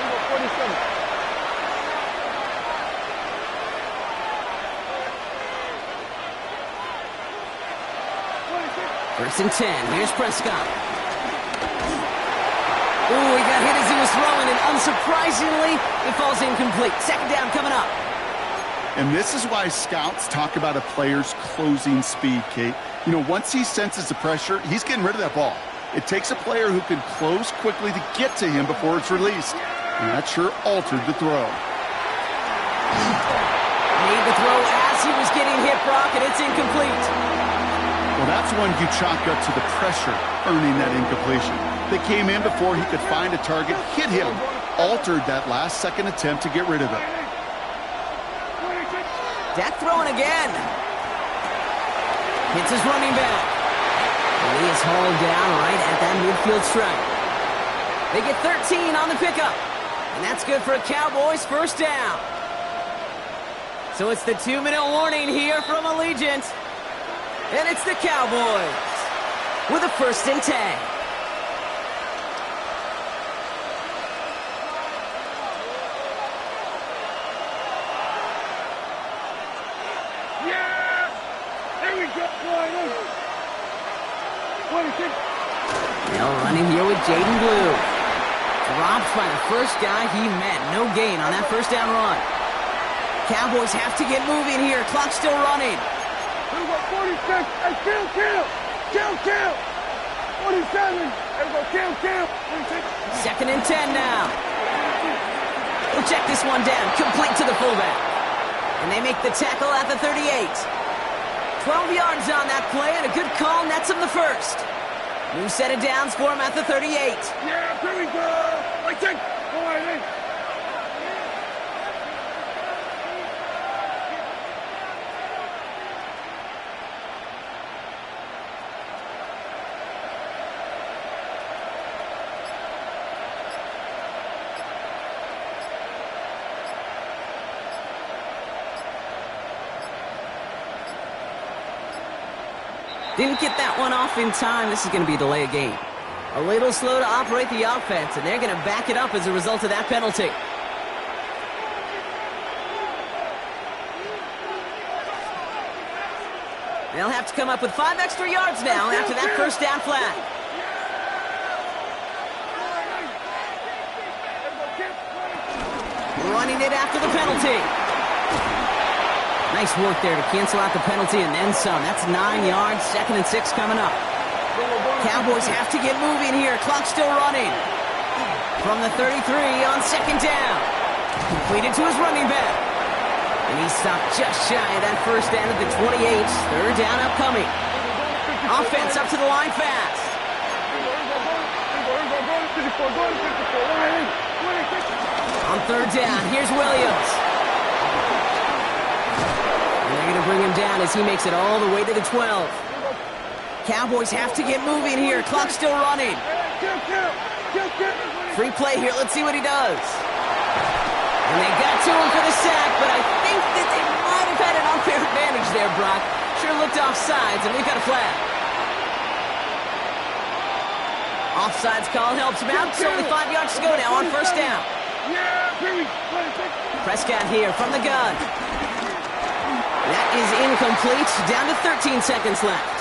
First and 10. Here's Prescott. Ooh, he got hit as he was throwing, and unsurprisingly, it falls incomplete. Second down coming up. And this is why scouts talk about a player's closing speed, Kate. You know, once he senses the pressure, he's getting rid of that ball. It takes a player who can close quickly to get to him before it's released. And that sure altered the throw. Made the throw as he was getting hit, Brock, and it's incomplete. Well, that's one you chalk up to the pressure earning that incompletion. They came in before he could find a target, hit him, altered that last-second attempt to get rid of it. Dak throwing again. Hits his running back. And he is hauled down right at that midfield stripe. They get 13 on the pickup. And that's good for a Cowboys first down. So it's the 2-minute warning here from Allegiant. And it's the Cowboys with a first and 10. They'll run in here with Jaden Blue. Dropped by the first guy he met. No gain on that first down run. Cowboys have to get moving here. Clock still running. 46. Hey, kill. 47. Kill. 46. Second and 10 now. We'll check this one down. Complete to the fullback. And they make the tackle at the 38. 12 yards on that play, and a good call nets him the first. New set of downs for him at the 38. Yeah, here we go. Like that. All right, hey. Didn't get that one off in time. This is going to be a delay of game. A little slow to operate the offense, and they're going to back it up as a result of that penalty. They'll have to come up with 5 extra yards now after that first down flag. Running it after the penalty. Nice work there to cancel out the penalty and then some. That's 9 yards, 2nd and 6 coming up. Cowboys have to get moving here. Clock still running. From the 33 on second down. Completed to his running back. And he stopped just shy of that first down at the 28. Third down upcoming. Offense up to the line fast. On third down, here's Williams. They're going to bring him down as he makes it all the way to the 12. Cowboys have to get moving here. Clock still running. Free play here. Let's see what he does. And they got to him for the sack, but I think that they might have had an unfair advantage there, Brock. Sure looked offsides, and we've got a flag. Offsides call helps him out. It's only 5 yards to go now on first down. Prescott here from the gun. That is incomplete. Down to 13 seconds left.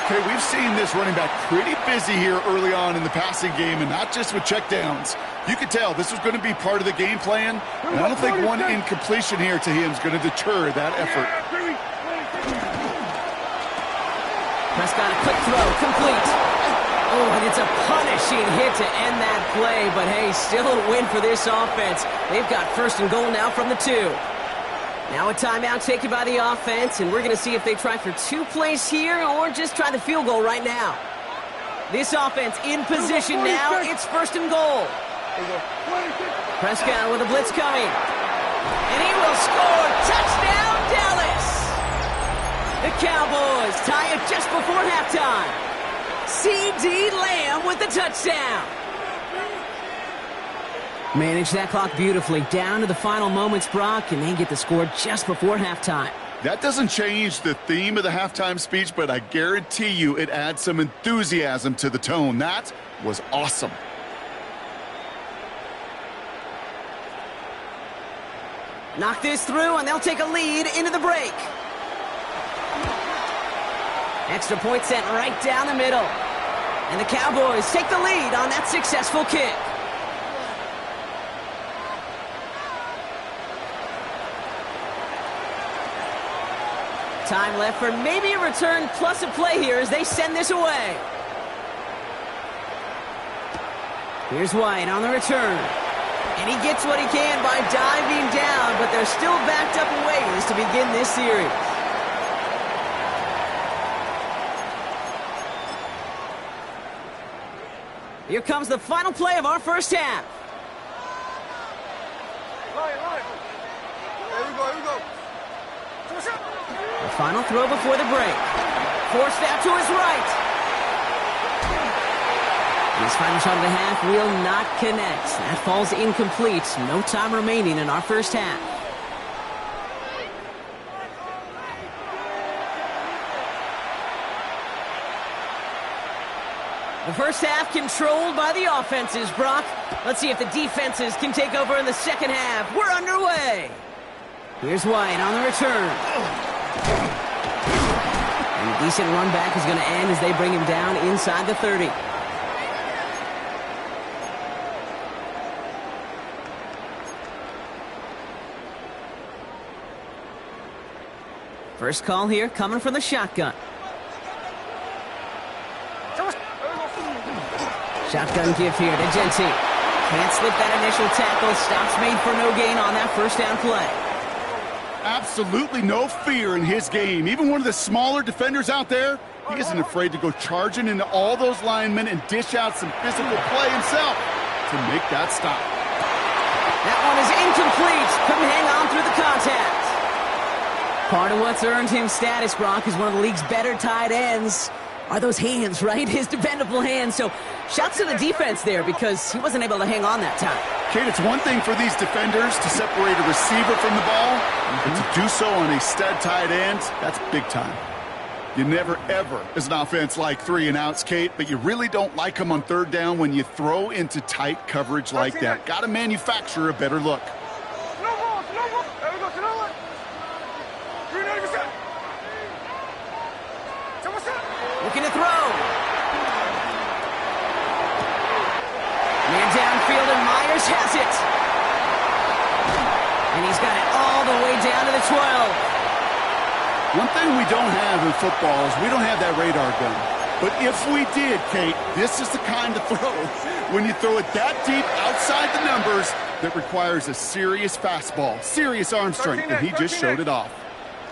Okay, we've seen this running back pretty busy here early on in the passing game, and not just with checkdowns. You could tell this was going to be part of the game plan, and I don't think one incompletion here to him is going to deter that effort. Prescott, a quick throw, complete. Oh, and it's a punishing hit to end that play, but hey, still a win for this offense. They've got first and goal now from the 2. Now a timeout taken by the offense, and we're going to see if they try for 2 plays here or just try the field goal right now. This offense in position now. It's first and goal. Prescott with a blitz coming. And he will score. Touchdown, Dallas! The Cowboys tie it just before halftime. C.D. Lamb with the touchdown. Manage that clock beautifully. Down to the final moments, Brock, and they get the score just before halftime. That doesn't change the theme of the halftime speech, but I guarantee you it adds some enthusiasm to the tone. That was awesome. Knock this through, and they'll take a lead into the break. Extra point sent right down the middle. And the Cowboys take the lead on that successful kick. Time left for maybe a return plus a play here as they send this away. Here's White on the return. And he gets what he can by diving down, but they're still backed up a ways to begin this series. Here comes the final play of our first half. Here we go. The final throw before the break. Forced out to his right. His final shot of the half will not connect. That falls incomplete. No time remaining in our first half. The first half controlled by the offenses, Brock. Let's see if the defenses can take over in the second half. We're underway. Here's White on the return. And a decent run back is going to end as they bring him down inside the 30. First call here coming from the shotgun. Shotgun give here to Genty. Can't slip that initial tackle. Stops made for no gain on that first down play. Absolutely no fear in his game. Even one of the smaller defenders out there, he isn't afraid to go charging into all those linemen and dish out some physical play himself to make that stop. That one is incomplete. Couldn't hang on through the contact. Part of what's earned him status, Brock, is one of the league's better tight ends. Are those hands, right? His dependable hands. So shouts to the defense there because he wasn't able to hang on that time. Kate, it's one thing for these defenders to separate a receiver from the ball, but to do so on a stud tight end, that's big time. You never, ever, as an offense, like 3 and outs, Kate, but you really don't like them on third down when you throw into tight coverage like that. Got to manufacture a better look. Looking to throw. Man downfield, and Myers has it. And he's got it all the way down to the 12. One thing we don't have in football is we don't have that radar gun. But if we did, Kate, this is the kind of throw, when you throw it that deep outside the numbers, that requires a serious fastball, serious arm strength, and he just showed it off.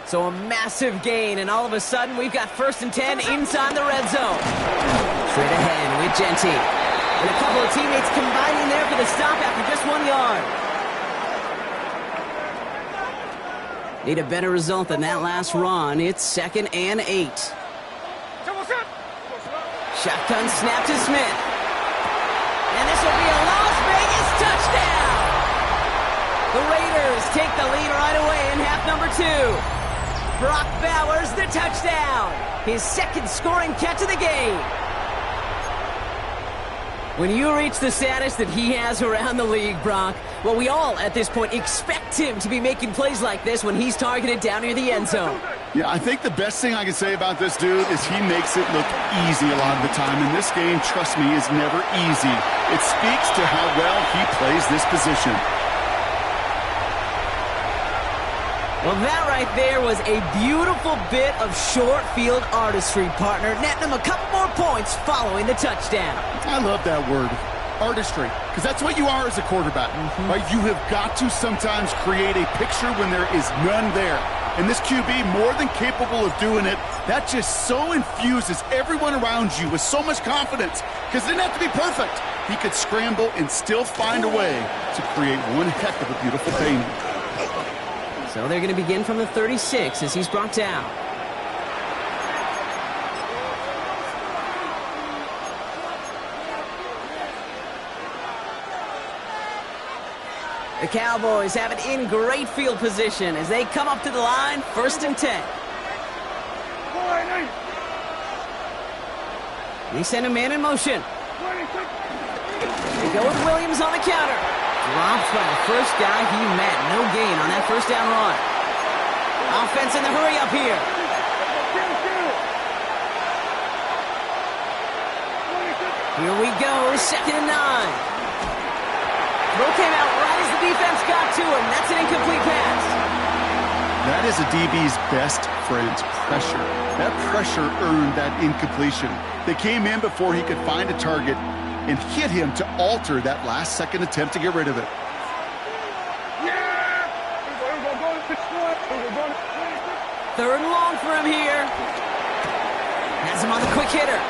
So a massive gain, and all of a sudden, we've got 1st and 10 inside the red zone. Straight ahead with Genty. And a couple of teammates combining there for the stop after just 1 yard. Need a better result than that last run. It's 2nd and 8. Shotgun snap to Smith. And this will be a Las Vegas touchdown. The Raiders take the lead right away in half number 2. Brock Bowers, the touchdown. His 2nd scoring catch of the game. When you reach the status that he has around the league, Brock, well, we all at this point expect him to be making plays like this when he's targeted down near the end zone. Yeah, I think the best thing I can say about this dude is he makes it look easy a lot of the time. And this game, trust me, is never easy. It speaks to how well he plays this position. Well, that right there was a beautiful bit of short field artistry, partner, netting him a couple more points following the touchdown. I love that word, artistry, because that's what you are as a quarterback. Right? You have got to sometimes create a picture when there is none there. And this QB, more than capable of doing it, that just so infuses everyone around you with so much confidence, because it didn't have to be perfect. He could scramble and still find a way to create one heck of a beautiful painting. So they're going to begin from the 36 as he's brought down. The Cowboys have it in great field position as they come up to the line, 1st and 10. They send a man in motion. They go with Williams on the counter. Dropped by the first guy he met. No gain on that 1st down run. Offense in the hurry up here. Here we go, 2nd and 9. Throw came out right as the defense got to him. That's an incomplete pass. That is a DB's best friend's pressure. That pressure earned that incompletion. They came in before he could find a target and hit him to alter that last-second attempt to get rid of it. Third and long for him here. Has him on the quick hitter.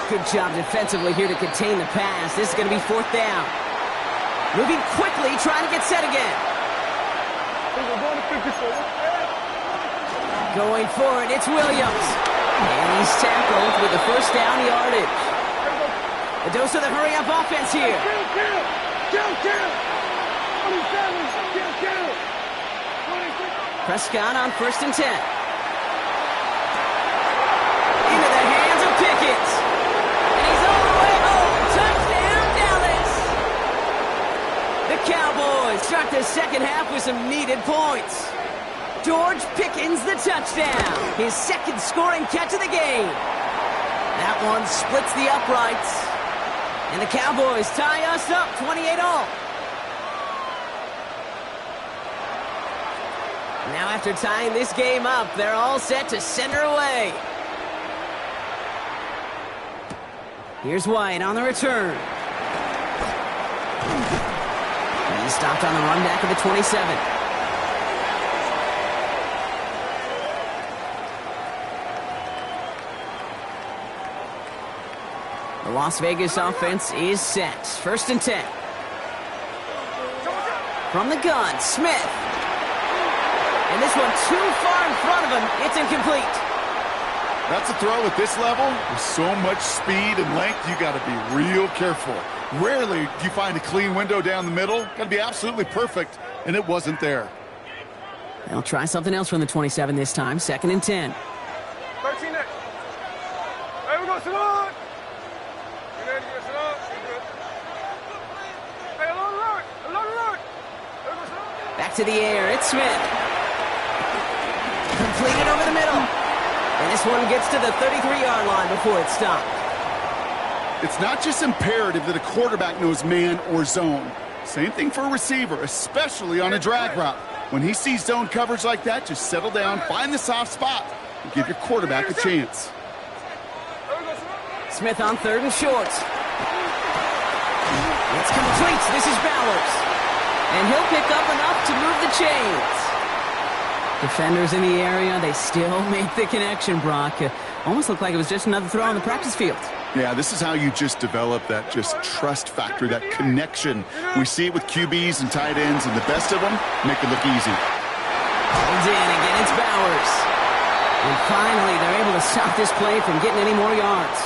Good job defensively here to contain the pass. This is going to be 4th down. Moving quickly, trying to get set again. Going for it, it's Williams. And he's tackled with the 1st down yardage. A dose of the hurry-up offense here. Prescott on 1st and 10. Into the hands of Pickett. And he's all the way home. Touchdown, Dallas. The Cowboys start the 2nd half with some needed points. George Pickens the touchdown. His 2nd scoring catch of the game. That one splits the uprights. And the Cowboys tie us up 28-all. Now after tying this game up, they're all set to send her away. Here's White on the return. He's stopped on the run back of the 27. The Las Vegas offense is set. 1st and 10. From the gun, Smith. And this one too far in front of him. It's incomplete. That's a throw at this level. With so much speed and length, you got to be real careful. Rarely do you find a clean window down the middle. Got to be absolutely perfect, and it wasn't there. They'll try something else from the 27 this time. 2nd and 10. 13 next. Hey, we go, Salon. Hey, along the road. Back to the air. It's Smith. Completed over the middle. And this one gets to the 33-yard line before it's stopped. It's not just imperative that a quarterback knows man or zone. Same thing for a receiver, especially on a drag route. When he sees zone coverage like that, just settle down, find the soft spot, and give your quarterback a chance. Smith on 3rd and short. It's complete. This is Bowers. And he'll pick up enough to move the chains. Defenders in the area, they still make the connection, Brock. Almost looked like it was just another throw on the practice field. Yeah, this is how you just develop that just trust factor, that connection. We see it with QBs and tight ends, and the best of them make it look easy. Holds in again, it's Bowers. And finally, they're able to stop this play from getting any more yards.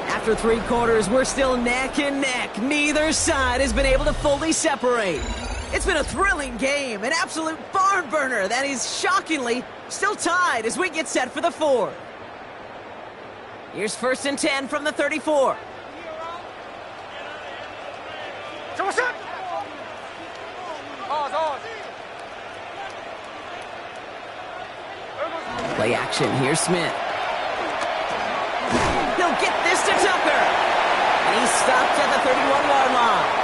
After 3 quarters, we're still neck and neck. Neither side has been able to fully separate. It's been a thrilling game, an absolute barn burner that is shockingly still tied as we get set for the 4th. Here's 1st and 10 from the 34. Play action, here's Smith. He'll get this to Tucker. And he's stopped at the 31-yard line.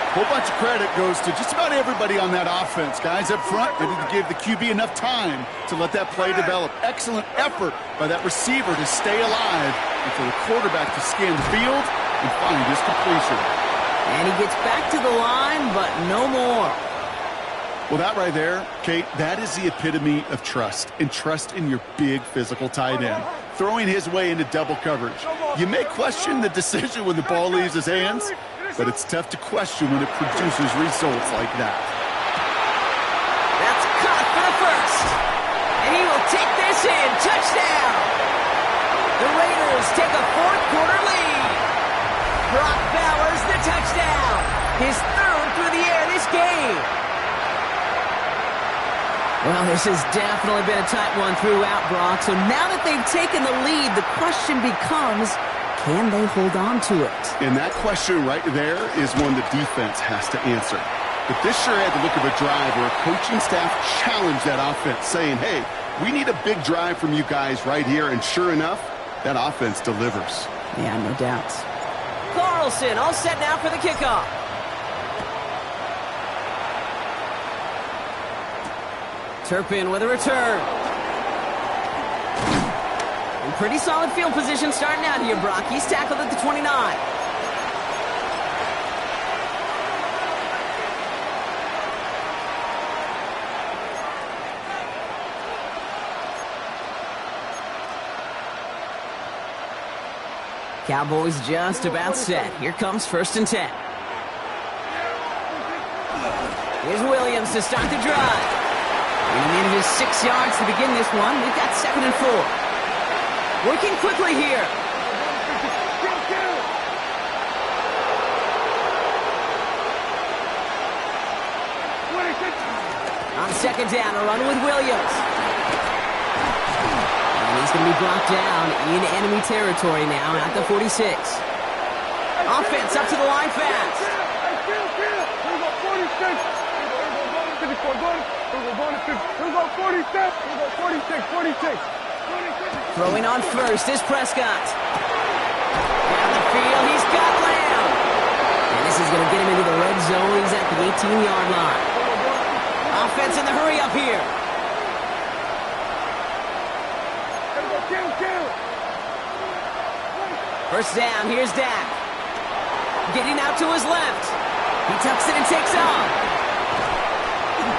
A whole bunch of credit goes to just about everybody on that offense. Guys up front, they need to give the QB enough time to let that play develop. Excellent effort by that receiver to stay alive and for the quarterback to scan the field and find his completion. And he gets back to the line, but no more. Well, that right there, Kate, that is the epitome of trust, and trust in your big physical tight end. Throwing his way into double coverage. You may question the decision when the ball leaves his hands, but it's tough to question when it produces results like that. That's caught for the 1st. And he will take this in. Touchdown. The Raiders take a 4th quarter lead. Brock Bowers, the touchdown. His 3rd through the air this game. Well, this has definitely been a tight one throughout, Brock. So now that they've taken the lead, the question becomes, can they hold on to it? And that question right there is one the defense has to answer. But this sure had the look of a drive where a coaching staff challenged that offense, saying, hey, we need a big drive from you guys right here. And sure enough, that offense delivers. Yeah, no doubt. Carlson all set now for the kickoff. Turpin with a return. In pretty solid field position starting out here, Brock. He's tackled at the 29. Cowboys just about set. Here comes 1st and 10. Here's Williams to start the drive. And he manages 6 yards to begin this one. They've got 2nd and 4. Working quickly here. On 2nd down, a run with Williams. And he's going to be brought down in enemy territory now at the 46. Offense up to the line fast. Throwing on 1st is Prescott. Down the field, he's got Lamb. And this is going to get him into the red zone. He's at the 18-yard line. Offense in the hurry up here. First down, here's Dak. Getting out to his left. He tucks it and takes off.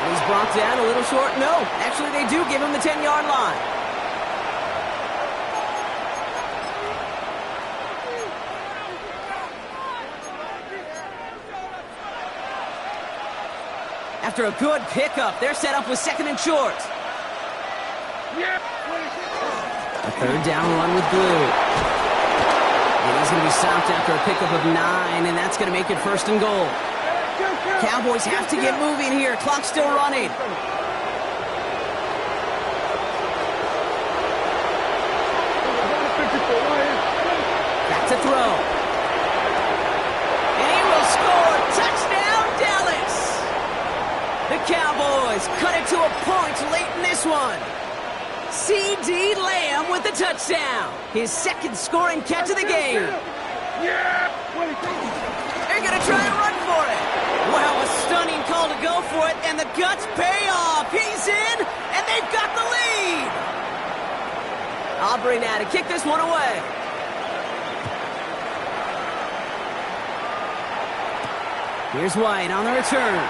He's brought down a little short. No, actually they do give him the 10-yard line. After a good pickup, they're set up with 2nd and short. A 3rd down run with Blue. And he's going to be stopped after a pickup of 9, and that's going to make it 1st and goal. Cowboys have to get moving here. Clock's still running. Back to throw. And he will score. Touchdown, Dallas. The Cowboys cut it to a point late in this one. C.D. Lamb with the touchdown. His 2nd scoring catch of the game. They're going to try and run for it. Wow, a stunning call to go for it, and the guts pay off. He's in, and they've got the lead. Aubrey now to kick this one away. Here's White on the return.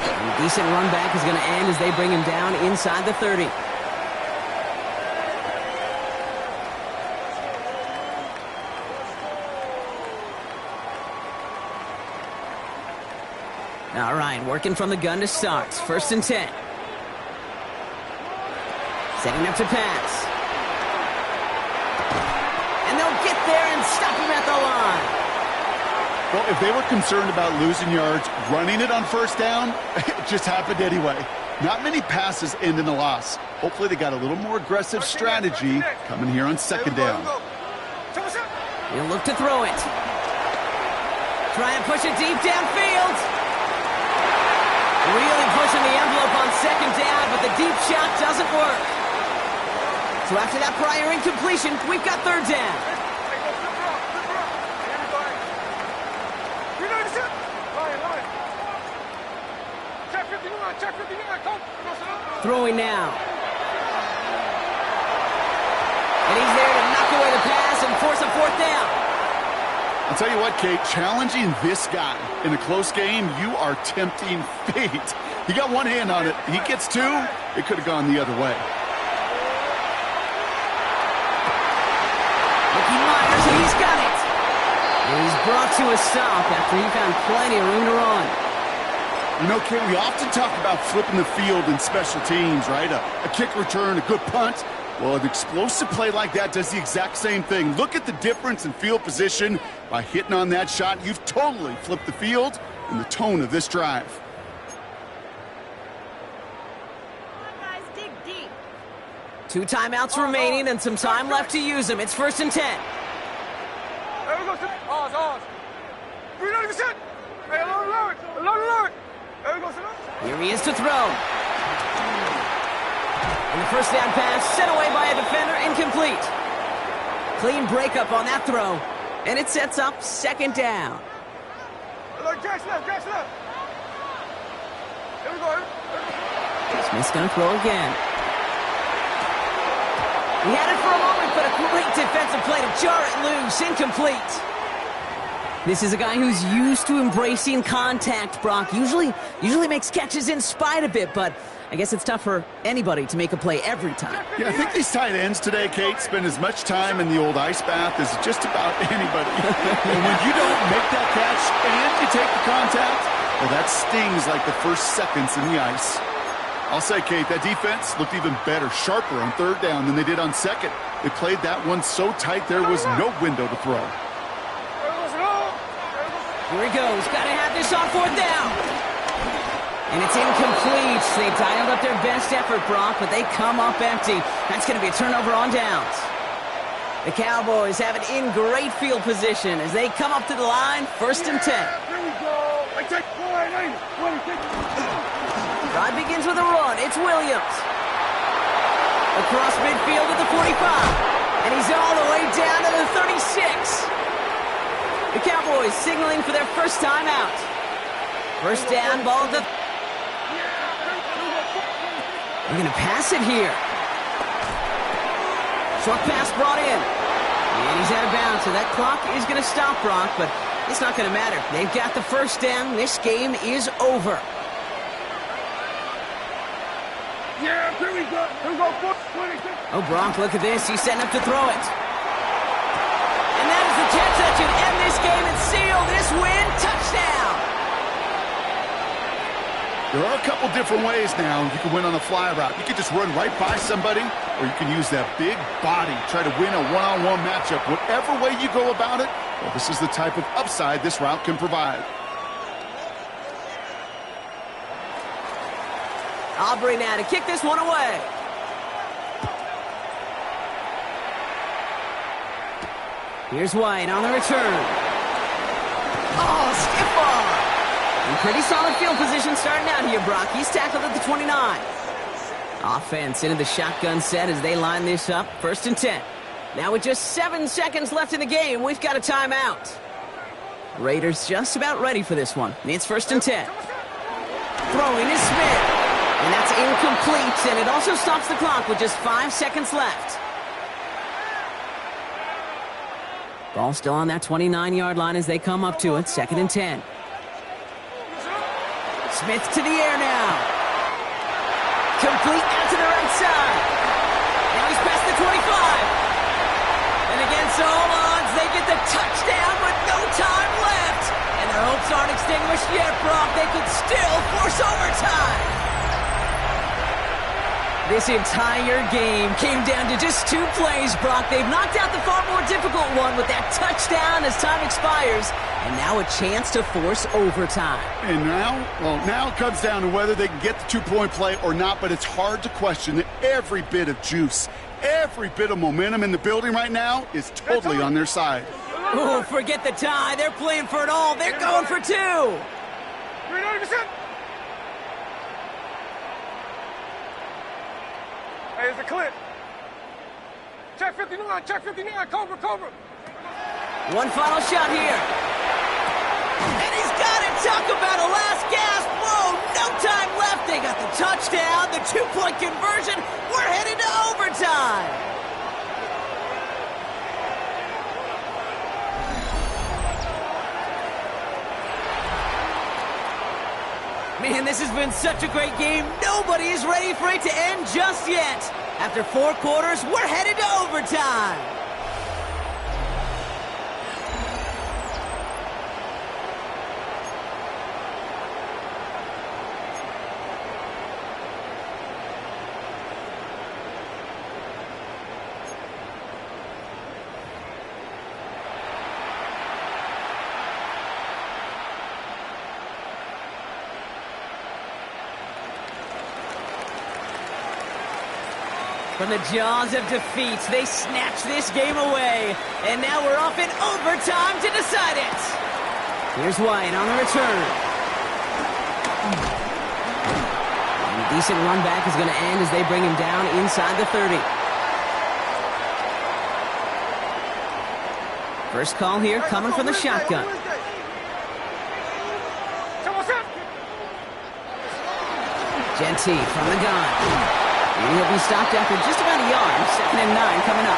And a decent run back is going to end as they bring him down inside the 30. All right, working from the gun to start. 1st and 10. Setting up to pass. And they'll get there and stop him at the line. Well, if they were concerned about losing yards, running it on 1st down, it just happened anyway. Not many passes end in a loss. Hopefully they got a little more aggressive strategy coming here on 2nd down. He'll look to throw it. Try and push it deep downfield. Really pushing the envelope on 2nd down, but the deep shot doesn't work. So after that prior incompletion, we've got 3rd down. Throwing now. And he's there to knock away the pass and force a 4th down. I'll tell you what, Kate, challenging this guy in a close game, you are tempting fate. He got one hand on it. He gets 2, it could have gone the other way. Ricky Myers, and he's got it. And he's brought to a stop after he found plenty of room to run. You know, Kate, we often talk about flipping the field in special teams, right? A kick return, a good punt. Well, an explosive play like that does the exact same thing. Look at the difference in field position. By hitting on that shot, you've totally flipped the field and the tone of this drive. Guys, dig deep. 2 timeouts remaining and some time left to use them. It's 1st and 10. There we go. Pause. 390%. Here he is to throw. And the first down pass sent away by a defender, incomplete. Clean breakup on that throw, and it sets up second down. Smith's going to throw again. He had it for a moment, but a great defensive play to jar it loose, incomplete. This is a guy who's used to embracing contact, Brock. Usually makes catches in spite of it, but I guess it's tough for anybody to make a play every time. Yeah, I think these tight ends today, Kate, spend as much time in the old ice bath as just about anybody. And when you don't make that catch and you take the contact, well, that stings like the first seconds in the ice. I'll say, Kate, that defense looked even better, sharper on third down than they did on second. They played that one so tight there was no window to throw. Here he goes. Got to have this on fourth down. And it's incomplete. They dialed up their best effort, Brock, but they come up empty. That's going to be a turnover on downs. The Cowboys have it in great field position as they come up to the line, 1st and 10. Drive begins with a run. It's Williams. Across midfield at the 45. And he's all the way down to the 36. The Cowboys signaling for their first time out. First down, ball at the... They're going to pass it here. Short pass brought in. And he's out of bounds, so that clock is going to stop, Brock, but it's not going to matter. They've got the first down. This game is over. Yeah, here we go. Oh, Brock, look at this. He's setting up to throw it. And that is the catch that should end this game and seal this win. Touchdown! There are a couple different ways now you can win on a fly route. You can just run right by somebody, or you can use that big body, try to win a one-on-one matchup. Whatever way you go about it, well, this is the type of upside this route can provide. Aubrey now to kick this one away. Here's White on the return. Oh, stiff ball. And pretty solid field position starting out here, Brock. He's tackled at the 29. Offense into the shotgun set as they line this up. 1st and 10. Now with just 7 seconds left in the game, we've got a timeout. Raiders just about ready for this one. It's 1st and 10. Throwing is Smith. And that's incomplete, and it also stops the clock with just 5 seconds left. Ball still on that 29-yard line as they come up to it. 2nd and 10. Smith to the air now. Complete out to the right side. Now he's past the 25. And against all odds, they get the touchdown with no time left. And their hopes aren't extinguished yet, Brock. They could still force overtime. This entire game came down to just 2 plays, Brock. They've knocked out the far more difficult one with that touchdown as time expires. And now a chance to force overtime. And now it comes down to whether they can get the 2-point play or not, but it's hard to question that every bit of juice, every bit of momentum in the building right now is totally on their side. Oh, forget the tie. They're playing for it all. They're going for 2. 90%. Hey, it's a clip. Check 59, Cobra. One final shot here. And he's got it. Talk about a last gasp. Whoa, no time left. They got the touchdown, the 2-point conversion. We're headed to overtime. Man, this has been such a great game. Nobody is ready for it to end just yet. After 4 quarters, we're headed to overtime. From the jaws of defeat, they snatch this game away. And now we're off in overtime to decide it. Here's White on the return. And a decent run back is going to end as they bring him down inside the 30. First call here coming from the shotgun. Genty from the gun. And he'll be stopped after just about a yard. 2nd and 9 coming up.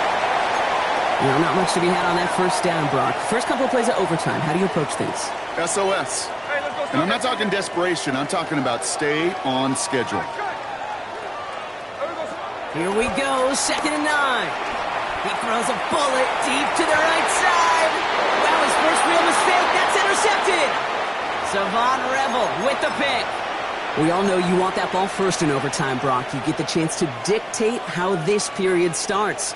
You know, not much to be had on that first down, Brock. First couple of plays of overtime. How do you approach things? SOS. And I'm not talking desperation. I'm talking about stay on schedule. Here we go. 2nd and 9. He throws a bullet deep to the right side. Wow, his first real mistake. That's intercepted. Savon Revel with the pick. We all know you want that ball first in overtime, Brock. You get the chance to dictate how this period starts.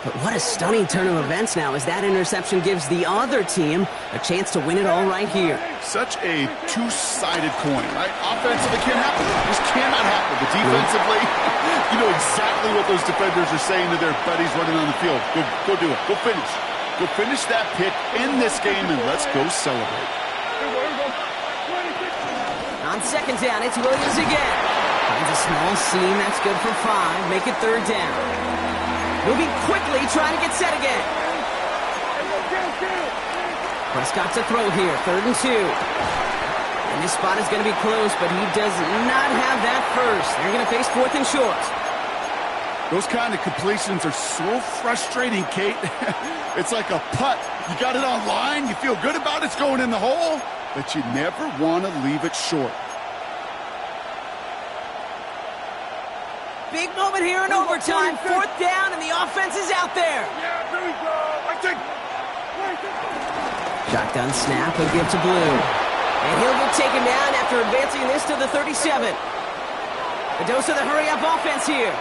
But what a stunning turn of events now as that interception gives the other team a chance to win it all right here. Such a two-sided coin, right? Offensively, it can't happen. This cannot happen. But defensively, you know exactly what those defenders are saying to their buddies running on the field. Go do it. Go finish. Go finish that pick, end this game, and let's go celebrate. On 2nd down, it's Williams again. Finds a small seam. That's good for 5. Make it 3rd down. Moving quickly, trying to get set again. Prescott to throw here, 3rd and 2. And this spot is going to be close, but he does not have that first. They're going to face 4th and short. Those kind of completions are so frustrating, Kate. It's like a putt. You got it on line, you feel good about it, it's going in the hole, but you never want to leave it short. Big moment here in overtime. 4th down, and the offense is out there. Yeah, there we go. Shotgun snap, a give to Blue. And he'll get taken down after advancing this to the 37. A dose of the hurry-up offense here.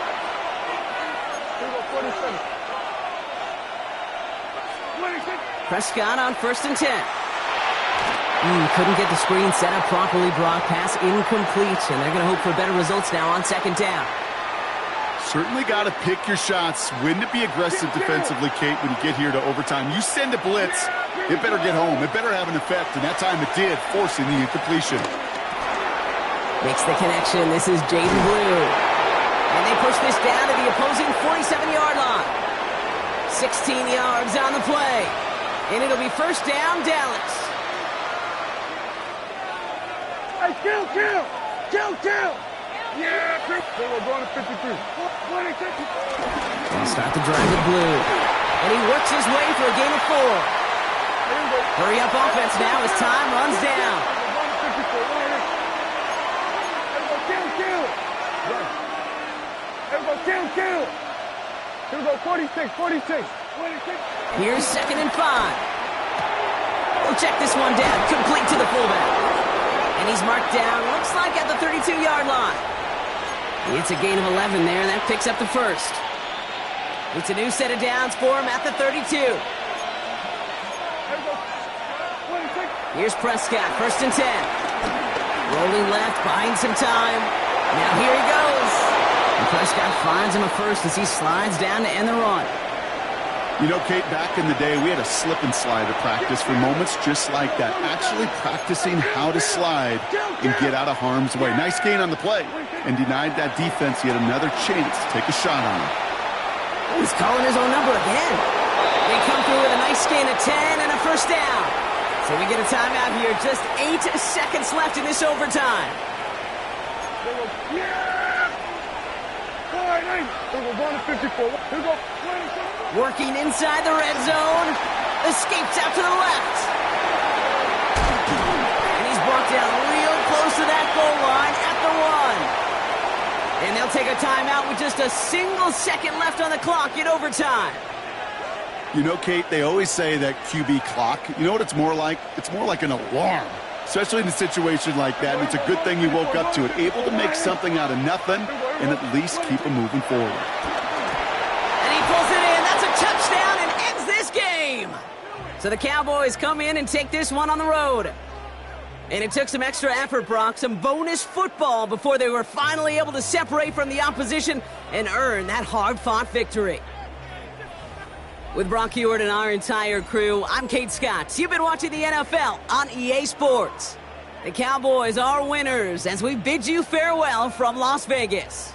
Prescott on 1st and 10. Couldn't get the screen set up properly, Brock. Pass incomplete, and they're going to hope for better results now on 2nd down. Certainly got to pick your shots. When to be aggressive defensively, Kate, when you get here to overtime. You send a blitz, it better get home. It better have an effect, and that time it did, forcing the incompletion. Makes the connection. This is Jaden Blue. And they push this down to the opposing 47-yard line. 16 yards on the play. And it'll be 1st down, Dallas. Hey, kill! Yeah, we're going to 53. They'll start the drive with Blue. And he works his way for a gain of 4. Hurry up offense now as time runs down. Kill. Here we go, 46. Here's 2nd and 5. We'll check this one down. Complete to the fullback. And he's marked down, looks like at the 32-yard line. It's a gain of 11 there. That picks up the 1st. It's a new set of downs for him at the 32. Here's Prescott, 1st and 10. Rolling left, buying some time. Now here he goes. And Prescott finds him a 1st as he slides down to end the run. You know, Kate, back in the day, we had a slip and slide at practice for moments just like that. Actually practicing how to slide and get out of harm's way. Nice gain on the play. And denied that defense yet another chance to take a shot on him. He's calling his own number again. They come through with a nice gain of 10 and a 1st down. So we get a timeout here. Just 8 seconds left in this overtime. We're going to 54. Here we go. Working inside the red zone. Escapes out to the left. And he's brought down real close to that goal line at the 1. And they'll take a timeout with just a single second left on the clock in overtime. You know, Kate, they always say that QB clock, you know what it's more like? It's more like an alarm, especially in a situation like that. And it's a good thing you woke up to it, able to make something out of nothing and at least keep them moving forward. And he pulls it in. That's a touchdown and ends this game. So the Cowboys come in and take this one on the road. And it took some extra effort, Brock, some bonus football before they were finally able to separate from the opposition and earn that hard-fought victory. With Brock Heward and our entire crew, I'm Kate Scott. You've been watching the NFL on EA Sports. The Cowboys are winners as we bid you farewell from Las Vegas.